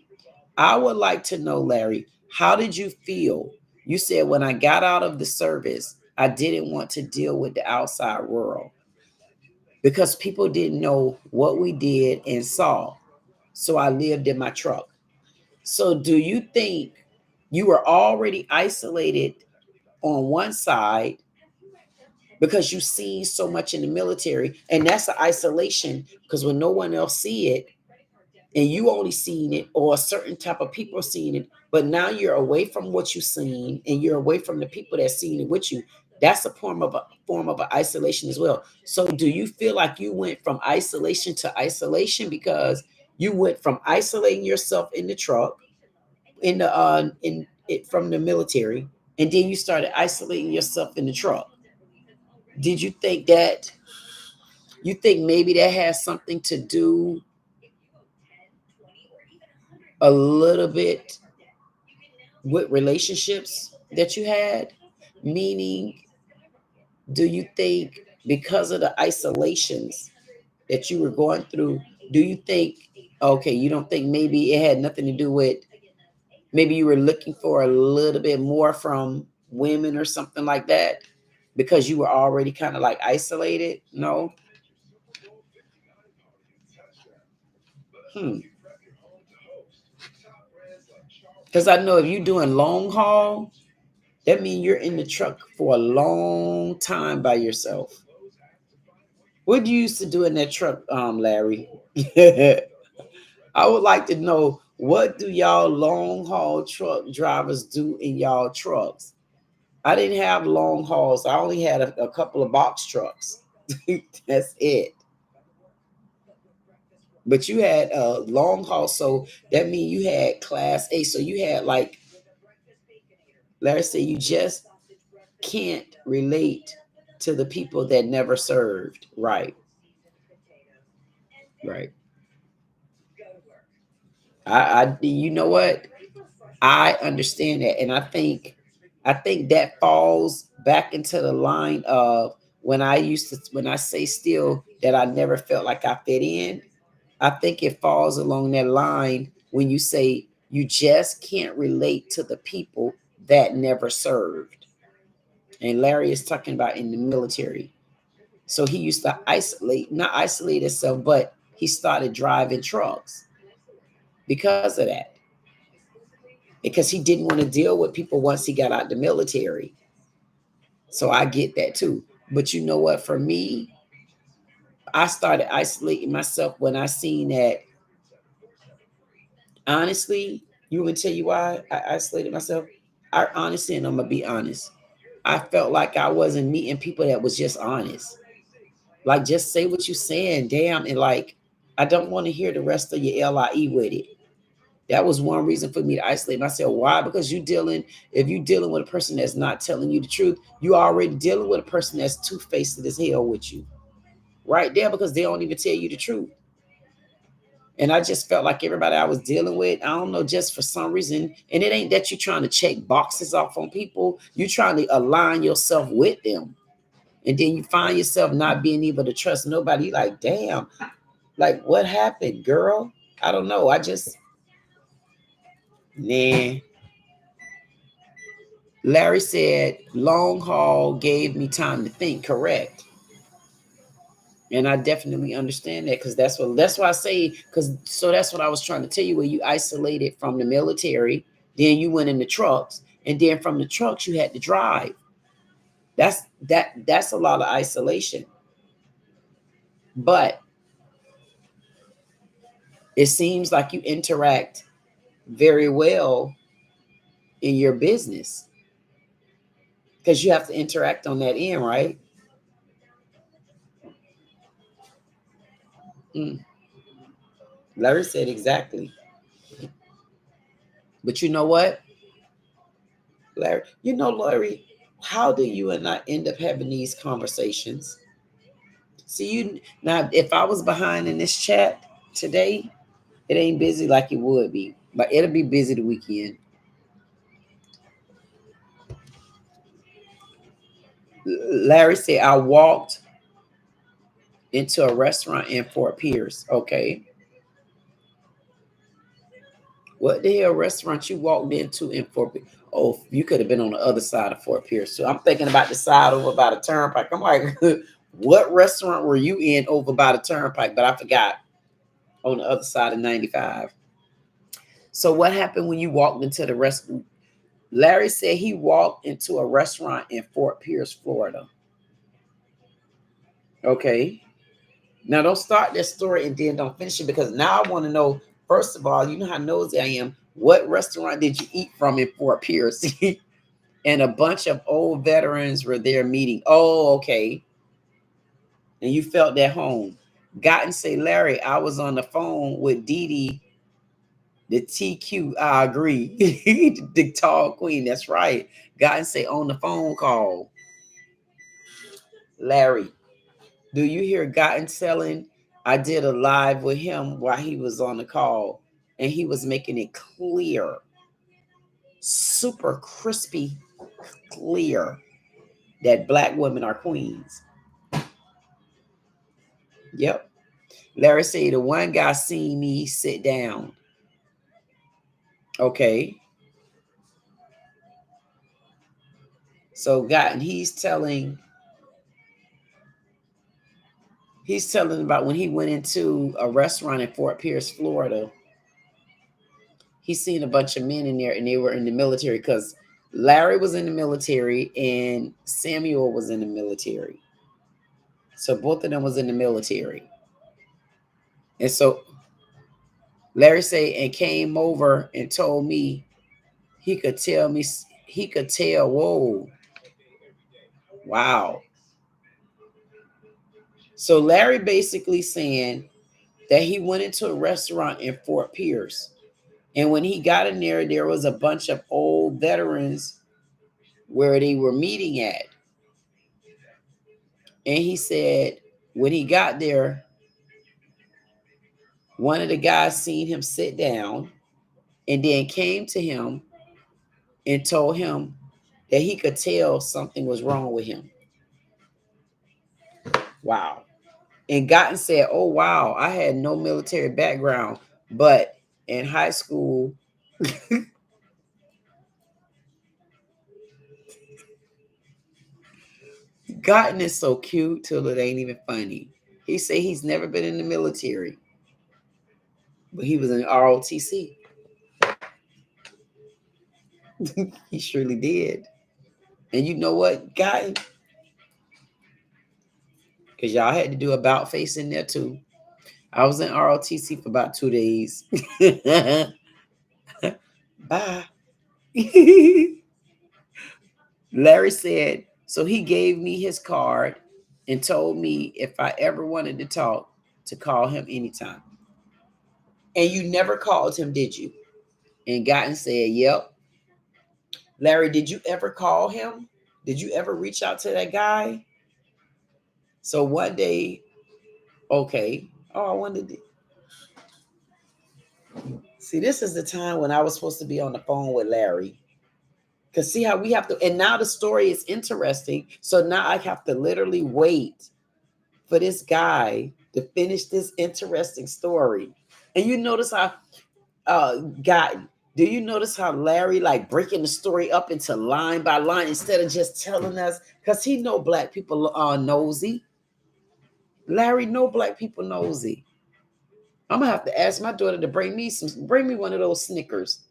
I would like to know, Larry, how did you feel? You said, when I got out of the service, I didn't want to deal with the outside world because people didn't know what we did and saw. So I lived in my truck. So do you think you were already isolated on one side because you see so much in the military, and that's an isolation because when no one else see it and you only seen it, or a certain type of people seeing it, but now you're away from what you've seen and you're away from the people that seen it with you. That's a form of isolation as well. So do you feel like you went from isolation to isolation because you went from isolating yourself in the truck in it from the military, and then you started isolating yourself in the truck? Did you think that you think maybe that has something to do a little bit with relationships that you had? Meaning, do you think because of the isolations that you were going through, do you think, okay, you don't think maybe it had nothing to do with, maybe you were looking for a little bit more from women or something like that because you were already kind of like isolated? No. Hmm. Because I know if you're doing long haul, that means you're in the truck for a long time by yourself. What do you used to do in that truck, Larry? I would like to know, what do y'all long haul truck drivers do in y'all trucks? I didn't have long hauls. I only had a couple of box trucks. That's it. But you had a long haul, so that means you had class A. So you had like, Larry said, you just can't relate to the people that never served. Right, right. You know what? I understand that, and I think that falls back into the line of when I say still that I never felt like I fit in. I think it falls along that line when you say you just can't relate to the people that never served. And Larry is talking about in the military. So he used to not isolate himself, but he started driving trucks because of that. Because he didn't want to deal with people once he got out the military. So I get that too. But you know what? For me, I started isolating myself when I seen that. Honestly, you would tell you why I isolated myself. I honestly, and I'm gonna be honest, I felt like I wasn't meeting people that was just honest. Like, just say what you saying, damn, and like I don't want to hear the rest of your LIE with it. That was one reason for me to isolate myself. Why? Because if you dealing with a person that's not telling you the truth, you already dealing with a person that's two-faced as hell with you. Right there, because they don't even tell you the truth. And I just felt like everybody I was dealing with, I don't know, just for some reason, and it ain't that you're trying to check boxes off on people, you're trying to align yourself with them. And then you find yourself not being able to trust nobody. You're like, damn, like what happened, girl? I don't know. I just, nah. Larry said, long haul gave me time to think. Correct. And I definitely understand that, because that's why I say, because so that's what I was trying to tell you, where you isolated from the military, then you went in the trucks, and then from the trucks you had to drive. That's a lot of isolation. But it seems like you interact very well in your business. because you have to interact on that end, right? Mm. Larry said exactly. But you know what, Larry? You know, Larry, how do you and I end up having these conversations? See, you now, if I was behind in this chat today, it ain't busy like it would be, but it'll be busy the weekend. Larry said, I walked into a restaurant in Fort Pierce. Okay. What the hell restaurant you walked into in Fort Pierce? Oh, you could have been on the other side of Fort Pierce. So I'm thinking about the side over by the turnpike. I'm like, what restaurant were you in over by the turnpike? But I forgot, on the other side of 95. So what happened when you walked into the restaurant? Larry said he walked into a restaurant in Fort Pierce, Florida. Okay. Now don't start that story and then don't finish it, because now I want to know, first of all, you know how nosy I am. What restaurant did you eat from in Fort Pierce? And a bunch of old veterans were there meeting. Oh, okay. And you felt at home. Gotten say, Larry, I was on the phone with Dee Dee, the TQ. I agree. The tall queen. That's right. Gotten say on the phone call. Larry, do you hear Gotten selling? I did a live with him while he was on the call, and he was making it clear, super crispy clear, that black women are queens. Yep. Larry said the one guy seen me sit down. Okay. So Gotten, he's telling about when he went into a restaurant in Fort Pierce, Florida. He seen a bunch of men in there, and they were in the military, because Larry was in the military and Samuel was in the military. So both of them was in the military. And so Larry say, and came over and told me he could tell, whoa, wow. So Larry basically saying that he went into a restaurant in Fort Pierce. And when he got in there was a bunch of old veterans where they were meeting at. And he said when he got there, one of the guys seen him sit down and then came to him and told him that he could tell something was wrong with him. Wow. And Gotten said, oh, wow, I had no military background, but in high school, Gotten is so cute till it ain't even funny. He said he's never been in the military, but he was in ROTC. He surely did. And you know what, Gotten? Because y'all had to do about face in there too. I was in ROTC for about 2 days. Bye. Larry said, so he gave me his card and told me if I ever wanted to talk, to call him anytime. And you never called him, did you? And Gotten said, yep. Larry, did you ever call him? Did you ever reach out to that guy? So one day, okay. Oh, I wanted to see, this is the time when I was supposed to be on the phone with Larry. Because see how we have to, and now the story is interesting. So now I have to literally wait for this guy to finish this interesting story. And you notice how do you notice how Larry like breaking the story up into line by line instead of just telling us? Because he know black people are nosy. Larry know black people nosy. I'm gonna have to ask my daughter to bring me one of those Snickers.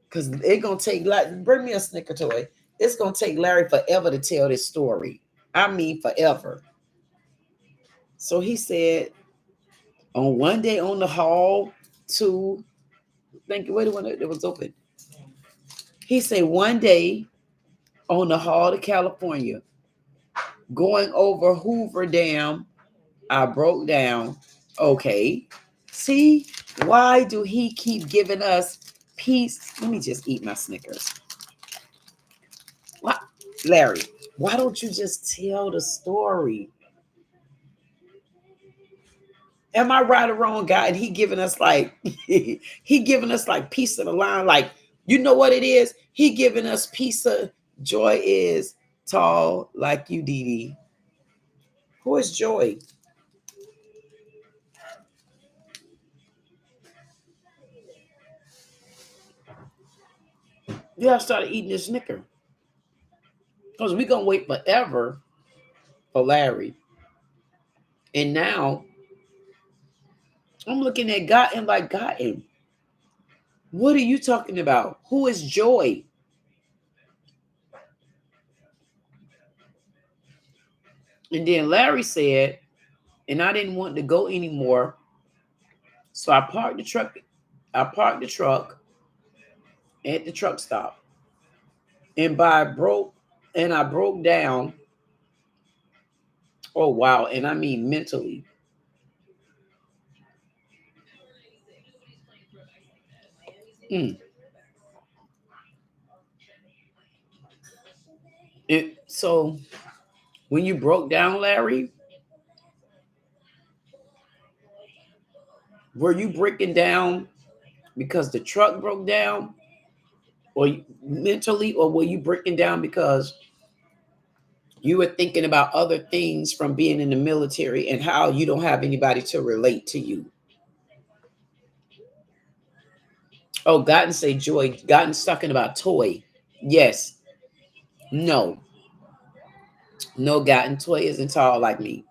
Because it's gonna take, like, bring me a Snicker toy. It's gonna take Larry forever to tell this story. I mean forever. So he said on one day on the hall to thank you, wait, the one that was open. He said one day on the Hall to California, going over Hoover Dam. I broke down. Okay. See, why do he keep giving us peace? Let me just eat my Snickers. What, Larry? Why don't you just tell the story? Am I right or wrong, God? And he giving us like he giving us like piece of the line. Like, you know what it is? He giving us piece of joy is tall like you, Dee Dee. Who is Joy? Yeah, I started eating this Snicker. Because we gonna wait forever for Larry. And now I'm looking at Gotten like Gotten. What are you talking about? Who is Joy? And then Larry said, and I didn't want to go anymore. So I parked the truck. I parked the truck at the truck stop. And I broke down. Oh wow. And I mean mentally. Mm. So when you broke down, Larry, were you breaking down because the truck broke down, or mentally, or were you breaking down because you were thinking about other things from being in the military and how you don't have anybody to relate to you? Oh, Gotten say Joy. Gotten's talking about toy. Yes. No. No, Gotten. Toy isn't tall like me.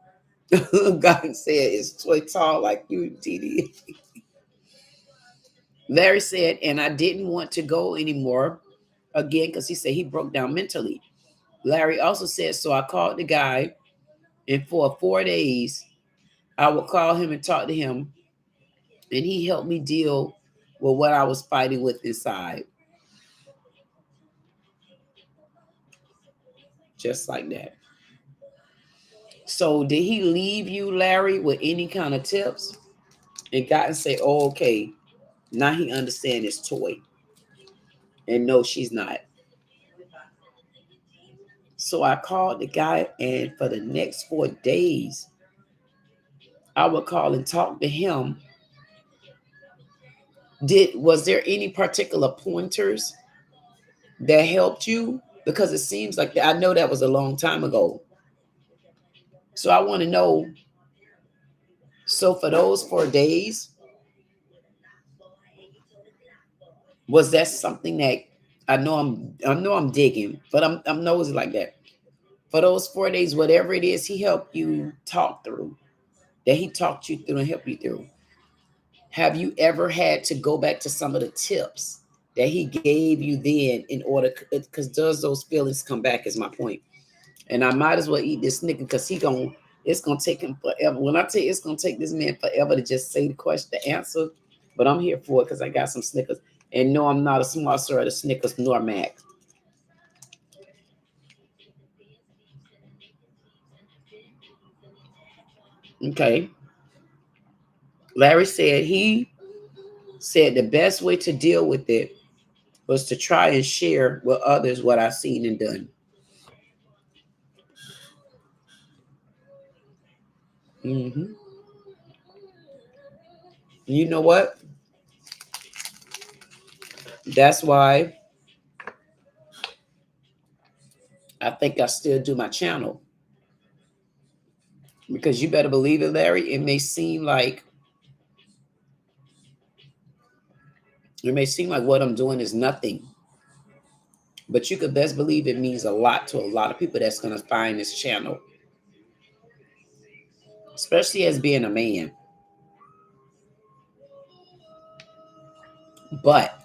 Gotten said is Toy tall like you, TD. Larry said, and I didn't want to go anymore again because he said he broke down mentally. Larry also said, so I called the guy, and for 4 days, I would call him and talk to him, and he helped me deal with what I was fighting with inside. Just like that. So did he leave you, Larry, with any kind of tips? And got and say, oh, okay, now he understands his toy. And no, she's not. So I called the guy, and for the next 4 days, I would call and talk to him. Was there any particular pointers that helped you? Because it seems like I know that was a long time ago. So I want to know. So for those 4 days, was that something that I know I'm digging, but I'm nosy like that. For those 4 days, whatever it is, he helped you talk through, that he talked you through and helped you through. Have you ever had to go back to some of the tips that he gave you then in order, because does those feelings come back is my point. And I might as well eat this nigga because it's gonna take him forever. When I tell you it's gonna take this man forever to just say the question, the answer, but I'm here for it because I got some Snickers. And no, I'm not a sponsor of the Snickers nor Mac. Okay. Larry said he said the best way to deal with it was to try and share with others what I've seen and done. Hmm. You know what? That's why I think I still do my channel. Because you better believe it, Larry, it may seem like what I'm doing is nothing. But you could best believe it means a lot to a lot of people that's gonna find this channel. Especially as being a man. But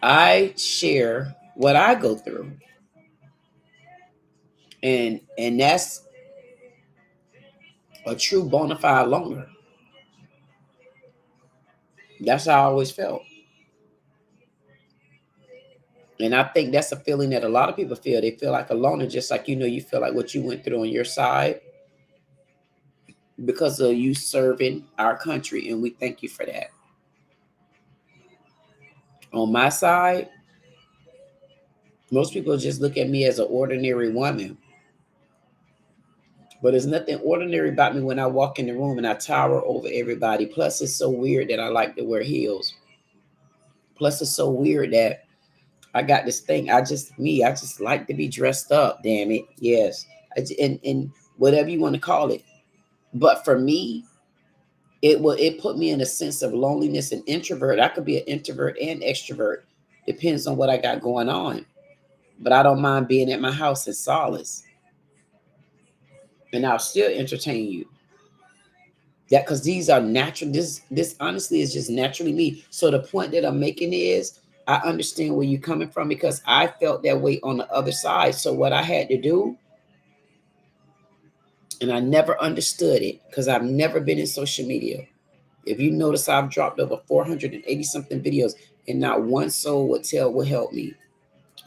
I share what I go through. And that's a true bona fide loner. That's how I always felt. And I think that's a feeling that a lot of people feel. They feel like alone, and just like, you feel like what you went through on your side because of you serving our country. And we thank you for that. On my side, most people just look at me as an ordinary woman. But there's nothing ordinary about me when I walk in the room and I tower over everybody. Plus, it's so weird that I like to wear heels. Plus, it's so weird that I got this thing. I just like to be dressed up. Damn it, yes. And whatever you want to call it. But for me, it put me in a sense of loneliness and introvert. I could be an introvert and extrovert, depends on what I got going on. But I don't mind being at my house in solace, and I'll still entertain you. That because these are natural. This honestly is just naturally me. So the point that I'm making is I understand where you're coming from because I felt that way on the other side. So what I had to do, and I never understood it because I've never been in social media. If you notice, I've dropped over 480 something videos, and not one soul would tell what helped me.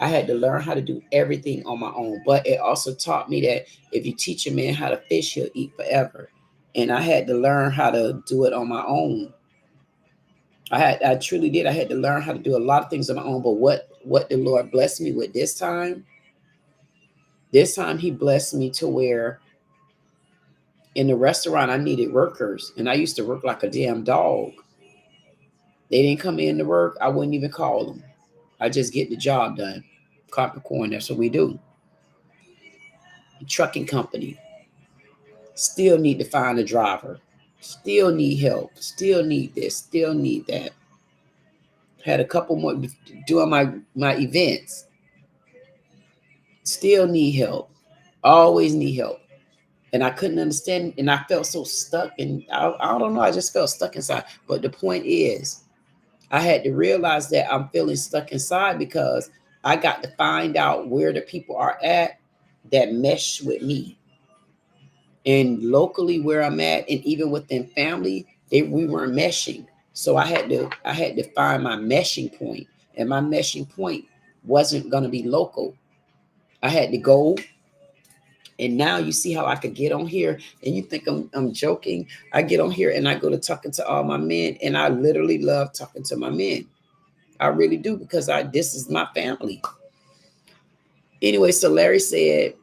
I had to learn how to do everything on my own. But it also taught me that if you teach a man how to fish, he'll eat forever. And I had to learn how to do it on my own. I truly did. I had to learn how to do a lot of things on my own. But what the Lord blessed me with this time he blessed me to where in the restaurant I needed workers. And I used to work like a damn dog. They didn't come in to work, I wouldn't even call them. I just get the job done. Capricorn, that's what we do. Trucking company. Still need to find a driver. Still need help. Still need this. Still need that. Had a couple more doing my events. Still need help. Always need help. And I couldn't understand, and I felt so stuck, and I don't know, I just felt stuck inside. But the point is, I had to realize that I'm feeling stuck inside because I got to find out where the people are at that mesh with me. And locally where I'm at, and even within family, we weren't meshing. So I had to find my meshing point, and my meshing point wasn't going to be local. I had to go. And now you see how I could get on here, and you think I'm joking. I get on here and I go to talking to all my men, and I literally love talking to my men. I really do, because this is my family. Anyway, so Larry said,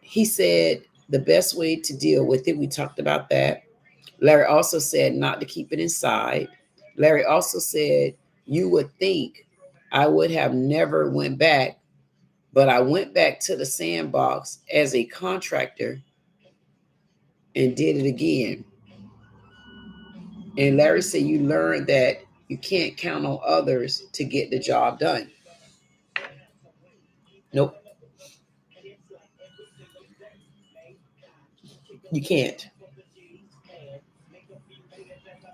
he said the best way to deal with it, we talked about that. Larry also said not to keep it inside. Larry also said, you would think I would have never went back, but I went back to the sandbox as a contractor and did it again. And Larry said, you learn that you can't count on others to get the job done. Nope, you can't.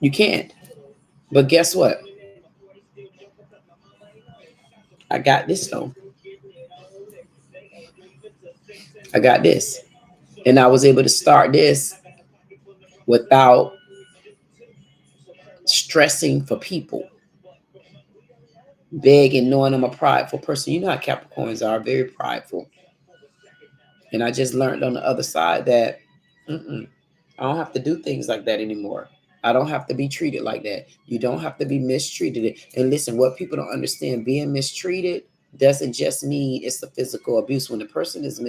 You can't. But guess what? I got this though. I got this. And I was able to start this without stressing for people, begging, knowing I'm a prideful person. You know how Capricorns are, very prideful. And I just learned on the other side that I don't have to do things like that anymore. I don't have to be treated like that. You don't have to be mistreated. And listen, what people don't understand, being mistreated doesn't just mean it's the physical abuse. When the person is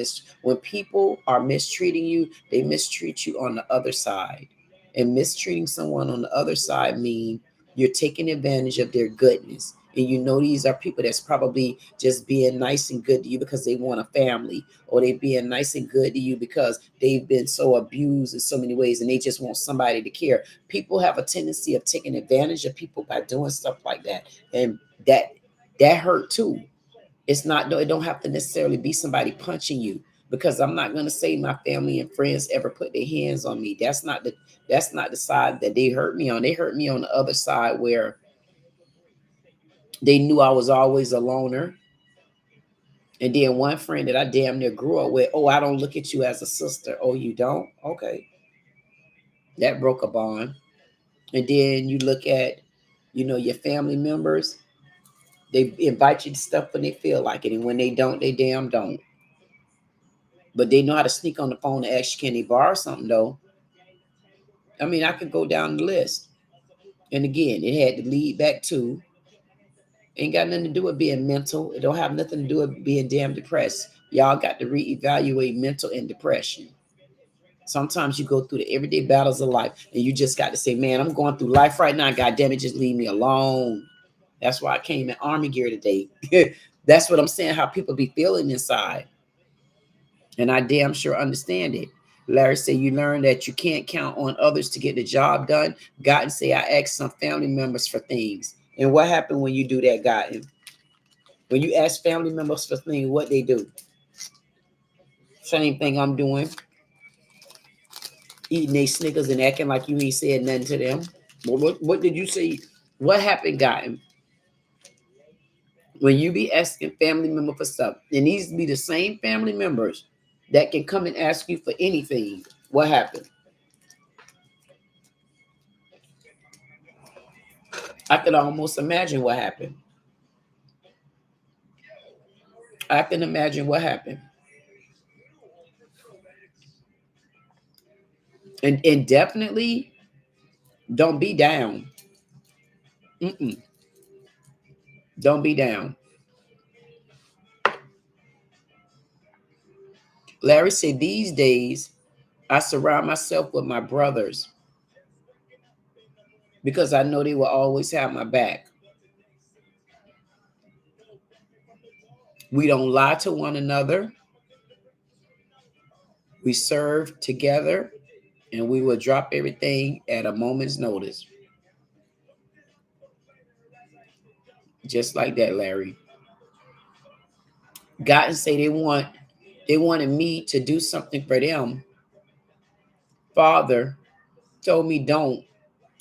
when people are mistreating you, they mistreat you on the other side. And mistreating someone on the other side mean you're taking advantage of their goodness. And these are people that's probably just being nice and good to you because they want a family, or they being nice and good to you because they've been so abused in so many ways and they just want somebody to care. People have a tendency of taking advantage of people by doing stuff like that. And that hurt too. It don't have to necessarily be somebody punching you, because I'm not going to say my family and friends ever put their hands on me. That's not the side that they hurt me on. They hurt me on the other side where they knew I was always a loner. And then one friend that I damn near grew up with, oh, I don't look at you as a sister. Oh, you don't? Okay. That broke a bond. And then you look at, your family members. They invite you to stuff when they feel like it, and when they don't, they damn don't. But they know how to sneak on the phone and ask you, can they borrow something though? I mean, I could go down the list. And again, it had to lead back to, ain't got nothing to do with being mental. It don't have nothing to do with being damn depressed. Y'all got to reevaluate mental and depression. Sometimes you go through the everyday battles of life and you just got to say, man, I'm going through life right now. God damn it, just leave me alone. That's why I came in army gear today. That's what I'm saying, how people be feeling inside. And I damn sure understand it. Larry said, you learn that you can't count on others to get the job done. Gotten say, I asked some family members for things. And what happened when you do that, Gotten? When you ask family members for things, what they do? Same thing I'm doing. Eating they Snickers and acting like you ain't said nothing to them. What did you say? What happened, Gotten? When you be asking family member for stuff, it needs to be the same family members that can come and ask you for anything. What happened? I could almost imagine what happened. I can imagine what happened. And definitely don't be down. Mm-mm. Don't be down. Larry said, these days, I surround myself with my brothers because I know they will always have my back. We don't lie to one another. We serve together and we will drop everything at a moment's notice. Just like that, Larry. God and say they wanted me to do something for them. Father told me don't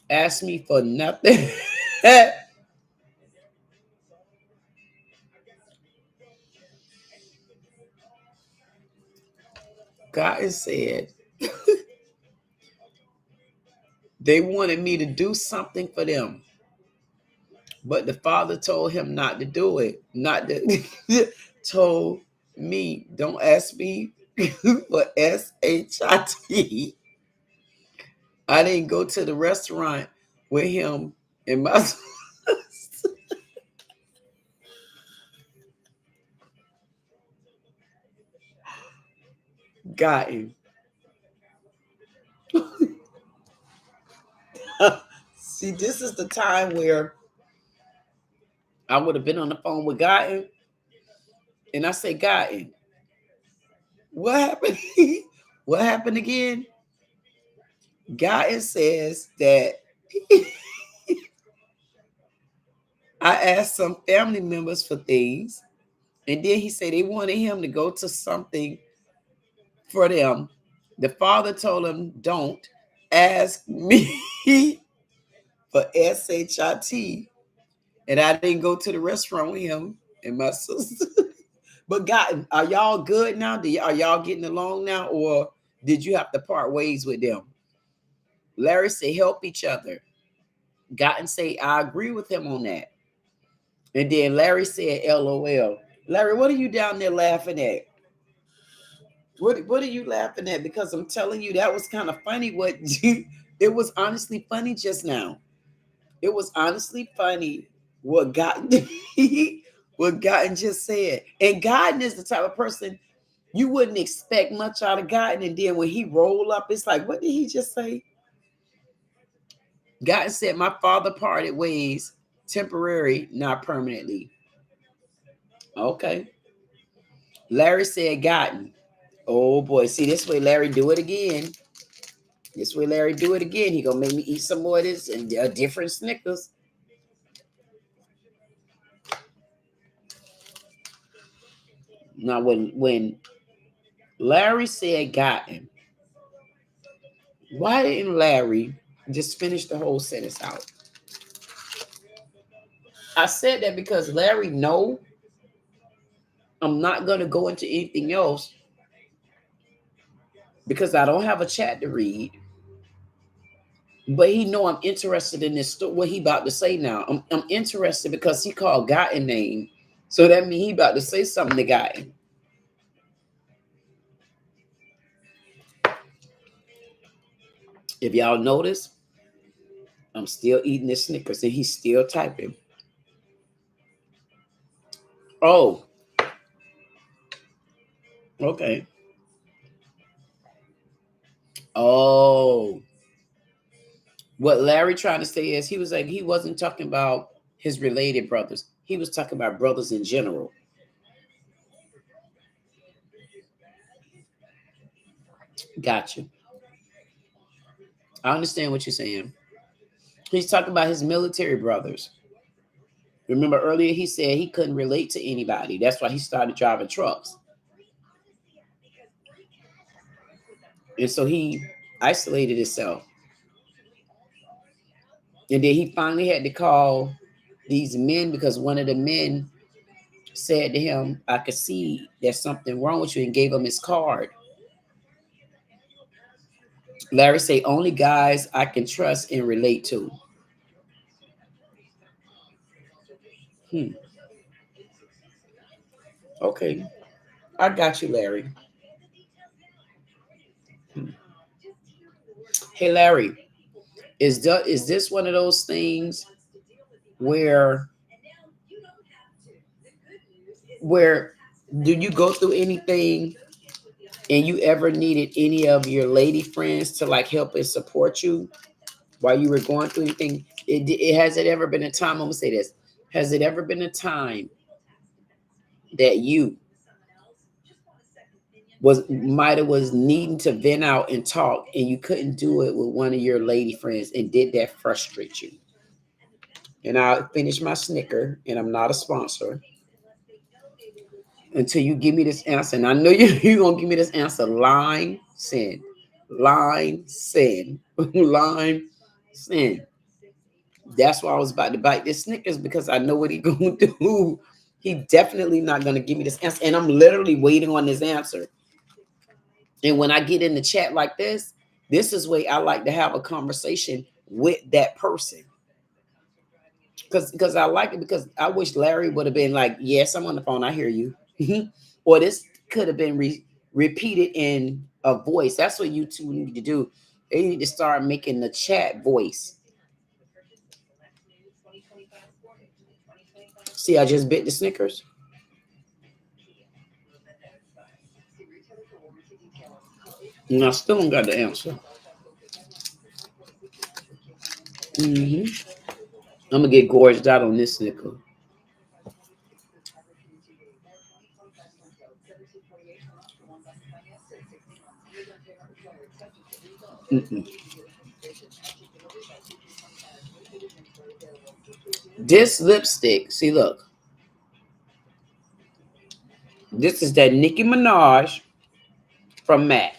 ask me for nothing. God said they wanted me to do something for them, but the father told him not to do it. Not to told me, don't ask me for SHIT. I didn't go to the restaurant with him and my got him. See, this is the time where I would have been on the phone with Gotten, and I say, Gotten, what happened? What happened again? Gotten says that I asked some family members for things, and then he said they wanted him to go to something for them. The father told him, don't ask me for SHIT. And I didn't go to the restaurant with him and my sister. But God, are y'all good now? Are y'all getting along now? Or did you have to part ways with them? Larry said, help each other. Gotten say, I agree with him on that. And then Larry said, LOL. Larry, what are you down there laughing at? What are you laughing at? Because I'm telling you, that was kind of funny. It was honestly funny just now. It was honestly funny what Gotten what Gotten just said. And Gotten is the type of person you wouldn't expect much out of Gotten. And then when he roll up, it's like, what did he just say? Gotten said, my father parted ways, temporary, not permanently. Okay. Larry said, Gotten. Oh boy, see this way Larry do it again. This way Larry do it again. He gonna make me eat some more of this and different Snickers. Now when Larry said Gotten, why didn't Larry just finish the whole sentence out? I said that because Larry know I'm not gonna go into anything else because I don't have a chat to read. But he know I'm interested in this what he about to say now. I'm interested because he called God a name. So that means he about to say something to God. If y'all notice, I'm still eating this Snickers and he's still typing. Oh, okay. Oh, what Larry trying to say is he was like, he wasn't talking about his related brothers. He was talking about brothers in general. Gotcha. I understand what you're saying. He's talking about his military brothers. Remember earlier he said he couldn't relate to anybody. That's why he started driving trucks. And so he isolated himself. And then he finally had to call these men because one of the men said to him, I could see there's something wrong with you, and gave him his card. Larry say, only guys I can trust and relate to. Hmm. Okay. I got you, Larry. Hmm. Hey, Larry, is this one of those things where where do you go through anything and you ever needed any of your lady friends to like help and support you while you were going through anything? It has it ever been a time? I'm gonna say this. Has it ever been a time that you was needing to vent out and talk and you couldn't do it with one of your lady friends, and did that frustrate you? And I'll finish my Snicker, and I'm not a sponsor until you give me this answer. And I know you're gonna give me this answer. Line send. Line send. Line send. That's why I was about to bite this Snickers, because I know what he gonna do. He definitely not gonna give me this answer. And I'm literally waiting on this answer. And when I get in the chat like this is where I like to have a conversation with that person. Because I like it, because I wish Larry would have been like, yes, I'm on the phone, I hear you. Or this could have been repeated in a voice. That's what you two need to do. They need to start making the chat voice. See, I just bit the Snickers. And I still don't got the answer. I'm gonna get gorged out on this Snicker. Mm-mm. This lipstick, see, look, this is that Nicki Minaj from MAC.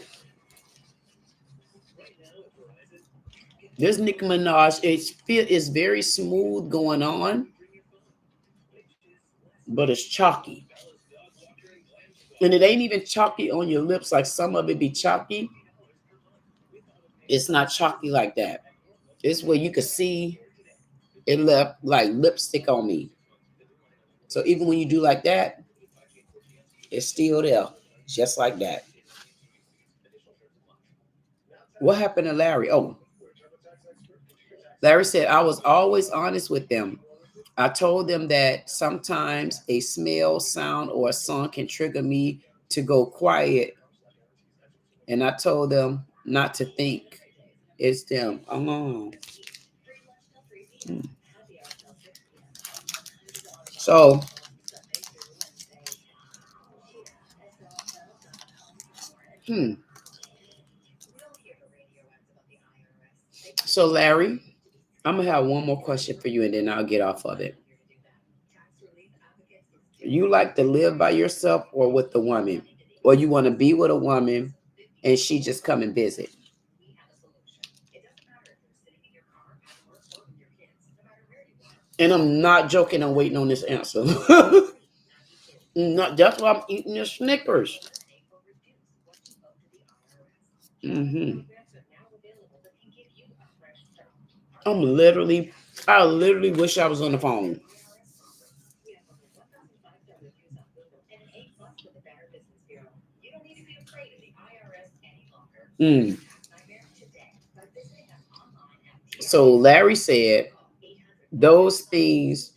This Nicki Minaj, it's very smooth going on, but it's chalky. And it ain't even chalky on your lips like some of it be chalky. It's not chalky like that. It's where you could see it left like lipstick on me. So even when you do like that, it's still there, just like that. What happened to Larry? Oh, Larry said, I was always honest with them. I told them that sometimes a smell, sound, or a song can trigger me to go quiet. And I told them not to think it's them. Oh. So, hmm. So Larry, I'm gonna have one more question for you, and then I'll get off of it. You like to live by yourself or with the woman, or you want to be with a woman, and she just come and visit? And I'm not joking. I'm waiting on this answer. Not that's why I'm eating your Snickers. Hmm. I literally wish I was on the phone. Mm. So Larry said those things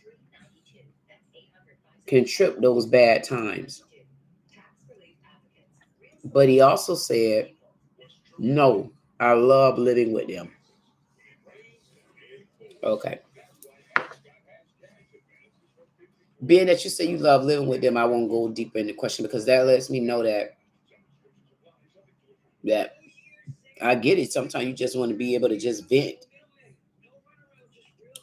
can trip those bad times. But he also said, no, I love living with them. Okay. Being that you say you love living with them, I won't go deeper in the question because that lets me know that I get it. Sometimes you just want to be able to just vent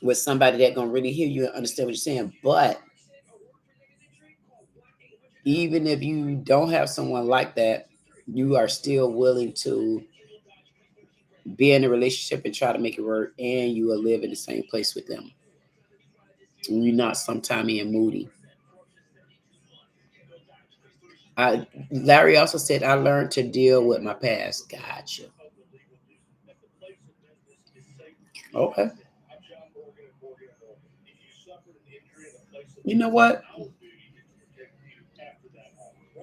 with somebody that gonna really hear you and understand what you're saying. But even if you don't have someone like that, you are still willing to be in a relationship and try to make it work, and you will live in the same place with them. And you're not sometime being moody. Larry also said, I learned to deal with my past. Gotcha. Okay. You know what?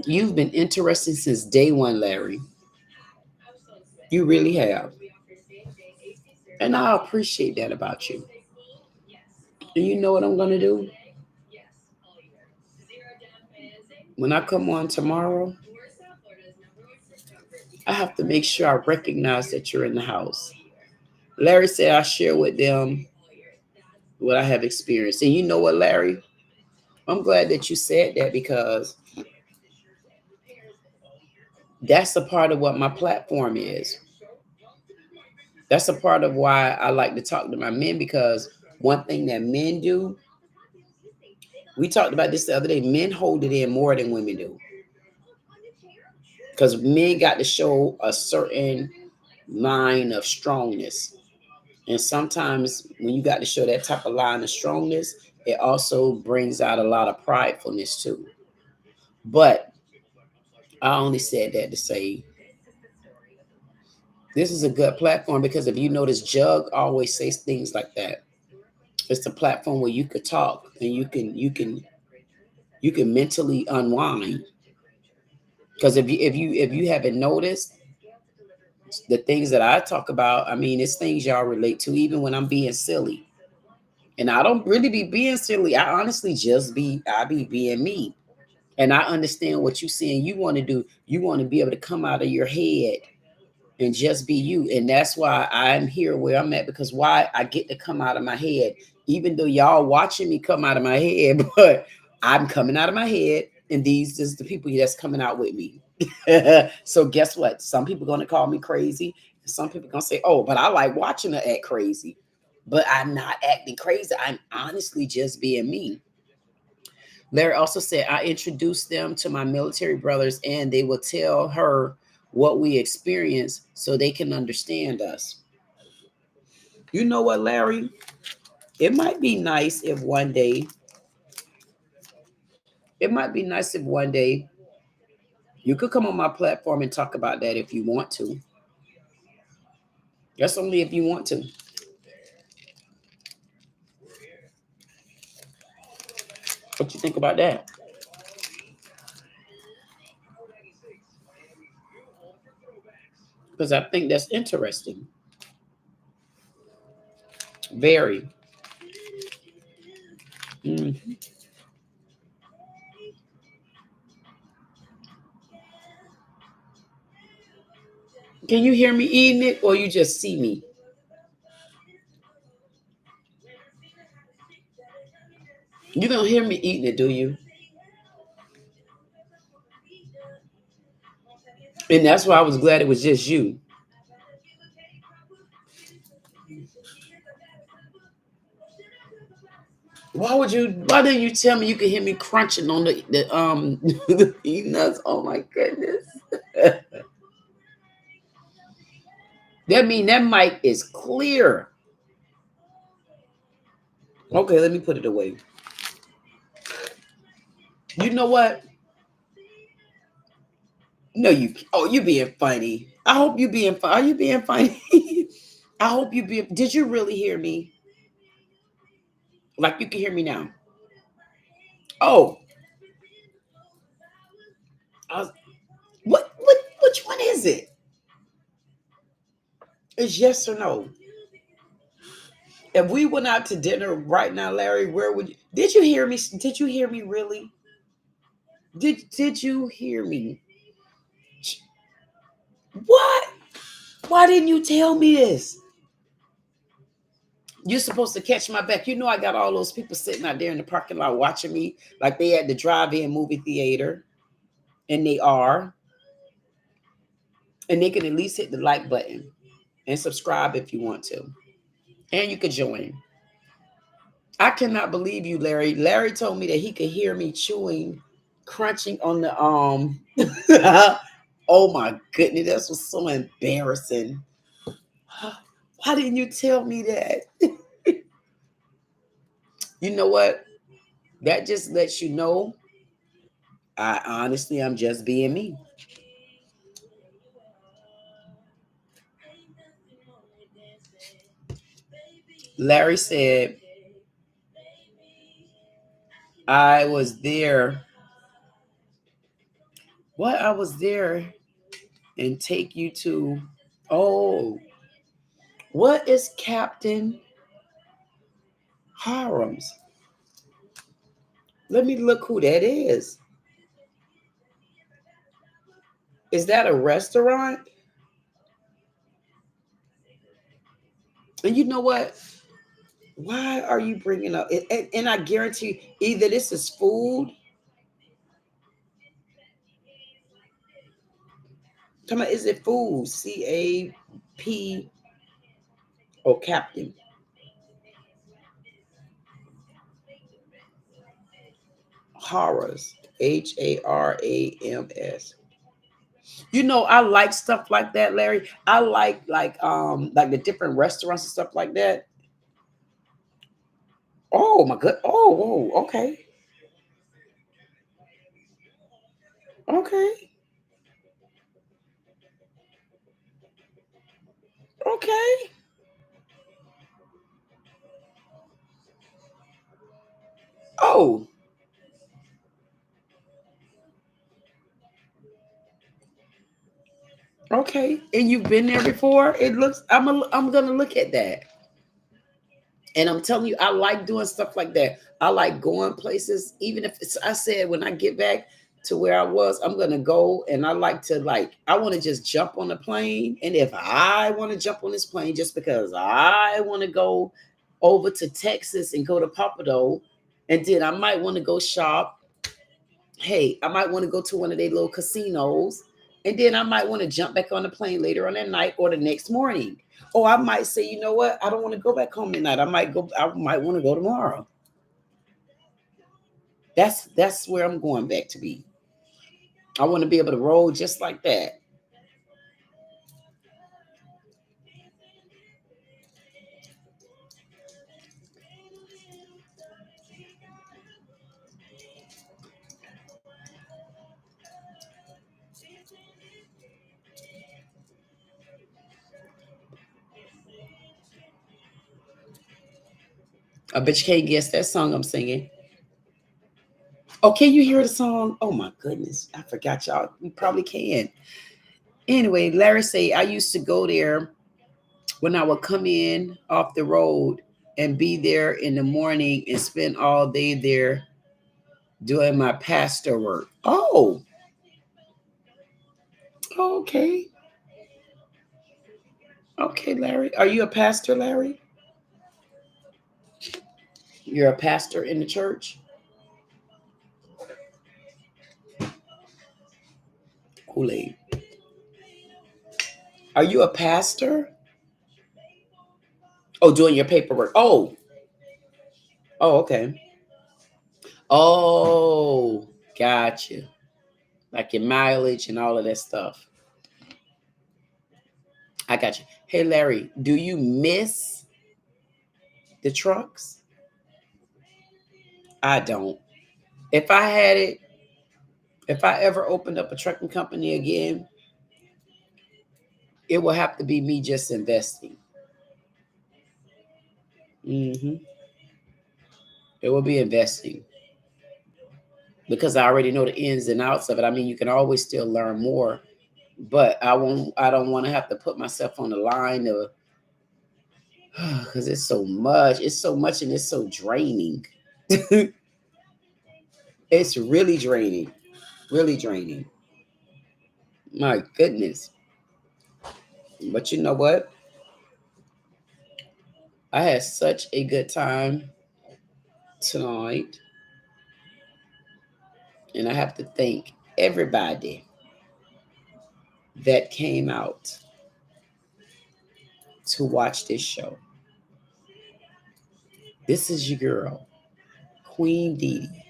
You've been interesting since day one, Larry. You really have. And I appreciate that about you. And you know what I'm going to do? When I come on tomorrow, I have to make sure I recognize that you're in the house. Larry said I share with them what I have experienced. And you know what, Larry? I'm glad that you said that because that's a part of what my platform is. That's a part of why I like to talk to my men because one thing that men do, we talked about this the other day, men hold it in more than women do. Because men got to show a certain line of strongness. And sometimes when you got to show that type of line of strongness, it also brings out a lot of pridefulness too. But I only said that to say this is a good platform because if you notice, Jug always says things like that. It's a platform where you could talk and you can mentally unwind. Because if you haven't noticed, the things that I talk about, I mean, it's things y'all relate to, even when I'm being silly. And I don't really be being silly. I honestly just I be being me. And I understand what you're saying you want to do. You want to be able to come out of your head and just be you. And that's why I'm here where I'm at, because why I get to come out of my head, even though y'all watching me come out of my head, but I'm coming out of my head, and these is the people that's coming out with me. So guess what? Some people gonna call me crazy. Some people gonna say, oh, but I like watching her act crazy. But I'm not acting crazy. I'm honestly just being me. Larry also said, I introduced them to my military brothers and they will tell her what we experience so they can understand us. You know what, Larry? It might be nice if one day, it might be nice if one day you could come on my platform and talk about that if you want to. That's only if you want to. What you think about that? Because I think that's interesting. Very. Mhm. Can you hear me eating it or you just see me? You don't hear me eating it, do you? And that's why I was glad it was just you. Why didn't you tell me you could hear me crunching on the the peanuts? Oh my goodness. That mean that mic is clear. Okay, let me put it away. You know what? No, you being funny. I hope you being funny. Are you being funny? I hope you be. Did you really hear me? Like you can hear me now? Oh, I was, what? Which one is it? It's yes or no. If we went out to dinner right now, Larry, where would you? Did you hear me? Did you hear me really? Did you hear me? What? Why didn't you tell me this? You're supposed to catch my back. You know I got all those people sitting out there in the parking lot watching me like they at the drive-in movie theater, and they are, and they can at least hit the like button and subscribe if you want to, and you could join. I cannot believe you, Larry. Larry told me that he could hear me chewing, crunching on the Oh my goodness, this was so embarrassing. Why didn't you tell me that? You know what? That just lets you know I honestly I'm just being me. Larry said I was there. What I was there and take you to. Oh, what is Captain Harem's? Let me look who that is. Is that a restaurant? And you know what? Why are you bringing up? And I guarantee either this is food. Come on, is it food? CAP or Captain Horrors? HARAMS. You know, I like stuff like that, Larry. I like the different restaurants and stuff like that. Oh my god. Oh, whoa, okay. Okay. Okay. Oh, okay. And you've been there before? It looks I'm gonna look at that. And I'm telling you, I like doing stuff like that. I like going places, even if it's, I said when I get back to where I was, I'm gonna go and I like to I want to just jump on the plane. And if I want to jump on this plane just because I want to go over to Texas and go to Papadoe, and then I might want to go shop. Hey, I might want to go to one of their little casinos, and then I might want to jump back on the plane later on that night or the next morning. Or I might say, you know what? I don't want to go back home tonight. I might want to go tomorrow. That's where I'm going back to be. I want to be able to roll just like that. I bet you can't guess that song I'm singing. Oh, can you hear the song? Oh my goodness. I forgot y'all. You probably can. Anyway, Larry say I used to go there when I would come in off the road and be there in the morning and spend all day there doing my pastor work. Oh, okay. Okay, Larry. Are you a pastor, Larry? You're a pastor in the church? Kool-Aid. Are you a pastor? Oh, doing your paperwork. Oh, oh, okay. Oh, gotcha. Like your mileage and all of that stuff. I got you. Hey, Larry, do you miss the trucks? I don't. If I had it, if I ever opened up a trucking company again, it will have to be me just investing. Mm-hmm. It will be investing because I already know the ins and outs of it. I mean, you can always still learn more, but I won't. I don't want to have to put myself on the line of because it's so much. It's so much, and it's so draining. It's really draining. Really draining. My goodness. But you know what? I had such a good time tonight, and I have to thank everybody that came out to watch this show. This is your girl, Queen Dee Dee,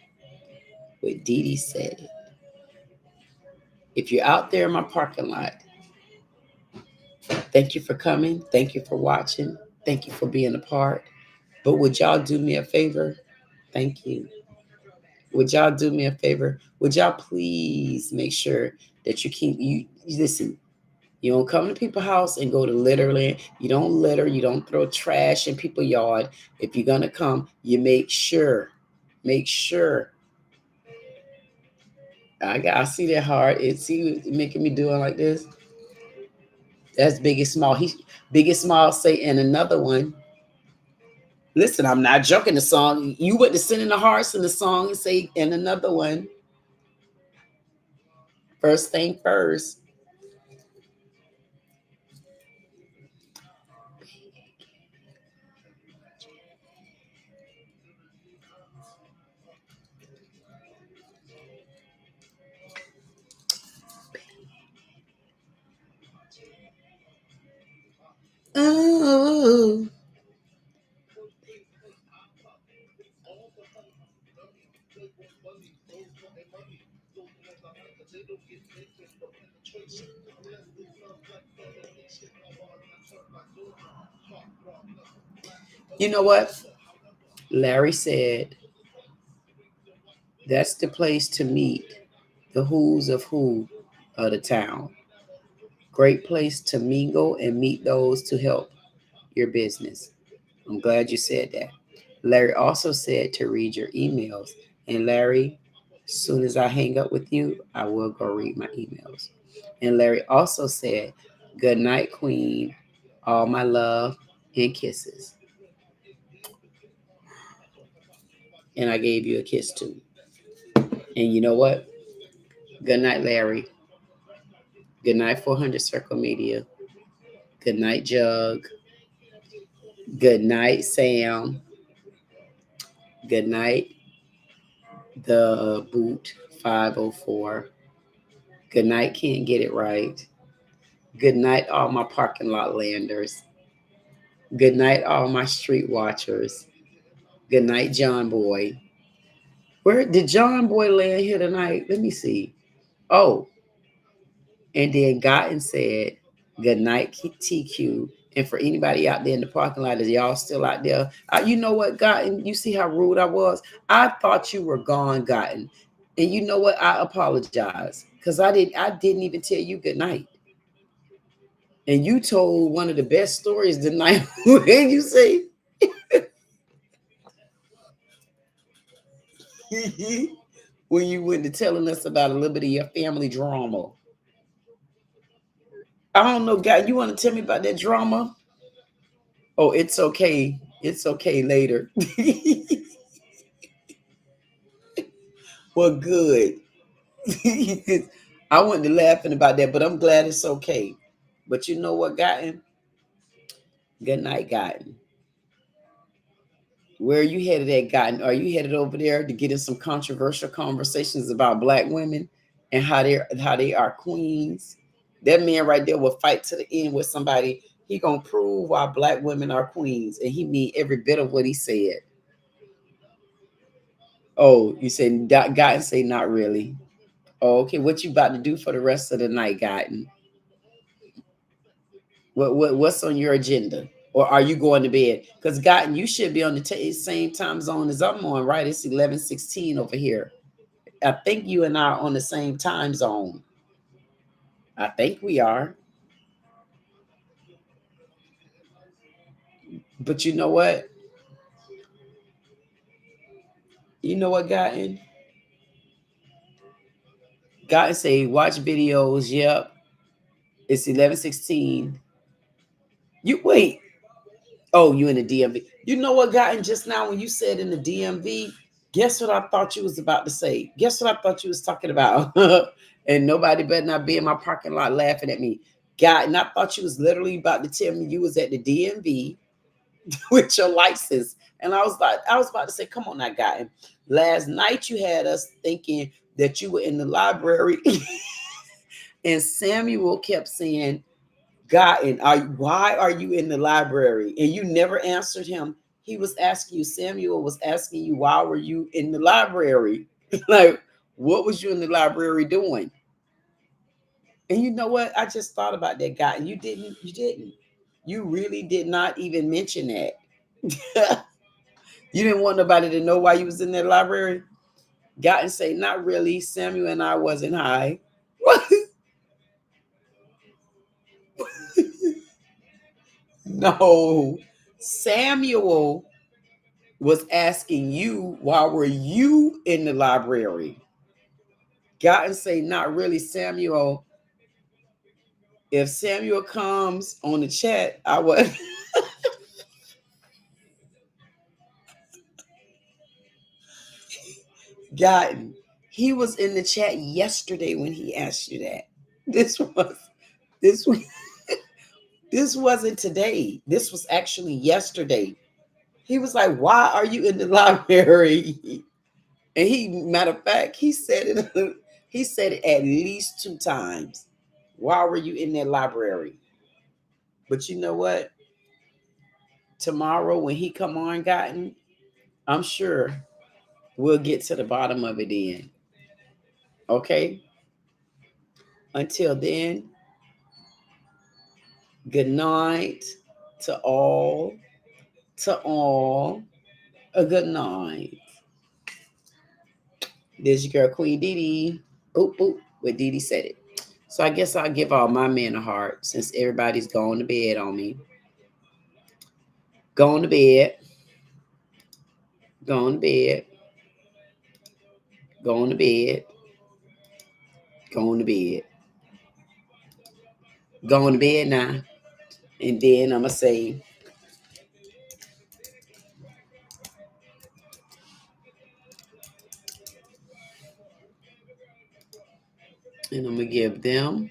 with Dee Dee Said It. If you're out there in my parking lot, thank you for coming. Thank you for watching. Thank you for being a part. But would y'all do me a favor? Thank you. Would y'all do me a favor? Would y'all please make sure that you listen? You don't come to people's house and go to littering. You don't litter. You don't throw trash in people's yard. If you're gonna come, you make sure. I see that heart. See making me doing like this. That's biggest small. He biggest small say and another one. Listen, I'm not joking. The song you went to send in the hearts in the song and say and another one. First thing first. Oh. You know what? Larry said that's the place to meet the who's of who of the town. Great place to mingle and meet those to help your business. I'm glad you said that. Larry also said to read your emails. And Larry, as soon as I hang up with you, I will go read my emails. And Larry also said, good night, Queen. All my love and kisses. And I gave you a kiss too. And you know what? Good night, Larry. Good night, 400 Circle Media. Good night, Jug. Good night, Sam. Good night, the Boot 504. Good night, Can't Get It Right. Good night, all my parking lot landers. Good night, all my street watchers. Good night, John Boy. Where did John Boy land here tonight? Let me see. Oh, and then Gotten said, good night, TQ. And for anybody out there in the parking lot, is y'all still out there? You know what, Gotten? You see how rude I was? I thought you were gone, Gotten. And you know what? I apologize. Because I didn't even tell you good night. And you told one of the best stories tonight when you say when you went to telling us about a little bit of your family drama. I don't know, guy. You want to tell me about that drama? Oh, it's okay. It's okay later. Well, good. I wasn't laughing about that, but I'm glad it's okay. But you know what, Gotten? Good night, Gotten. Where are you headed at, Gotten? Are you headed over there to get in some controversial conversations about black women and how they are queens? That man right there will fight to the end with somebody. He gonna prove why black women are queens, and he mean every bit of what he said. Oh, you said Gotten say not really. Oh, okay. What you about to do for the rest of the night, Gotten? What's on your agenda? Or are you going to bed? Because Gotten, you should be on the same time zone as I'm on, right? It's 11:16 over here. I think you and I are on the same time zone. I think we are. But you know what? You know what, Gotten say watch videos. Yep, it's 11:16. You wait. Oh, you in the DMV? You know what, Gotten? Just now when you said in the DMV, guess what I thought you was about to say? Guess what I thought you was talking about? And nobody better not be in my parking lot laughing at me. Gotten, I thought you was literally about to tell me you was at the DMV with your license. And I was about to say, come on now, Gotten. Last night you had us thinking that you were in the library, and Samuel kept saying, Gotten, why are you in the library? And you never answered him. He was asking you, Samuel was asking you, why were you in the library? Like, what was you in the library doing? And you know what? I just thought about that, Gotten. You didn't. You really did not even mention that. You didn't want nobody to know why you was in that library. Gotten say, not really. Samuel and I wasn't high. What? No. Samuel was asking you, why were you in the library? Gotten say, not really, Samuel. If Samuel comes on the chat, I would. Gotten. He was in the chat yesterday when he asked you that. This was this wasn't today. This was actually yesterday. He was like, why are you in the library? And matter of fact, he said it. He said it at least 2 times. Why were you in that library? But you know what? Tomorrow when he come on, Gotten, I'm sure we'll get to the bottom of it then. Okay? Until then, good night to all. To all, a good night. This your girl, Queen Dee Dee. Boop, boop, what Dee Dee said it. So I guess I'll give all my men a heart since everybody's going to bed on me. Going to bed. Going to bed. Going to bed. Going to bed. Going to bed now. And then I'm going to say, and I'm going to give them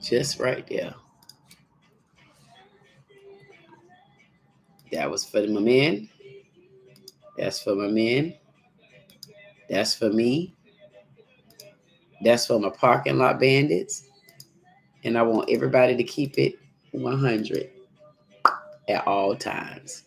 just right there. That was for my men. That's for my men. That's for me. That's for my parking lot bandits. And I want everybody to keep it 100 at all times.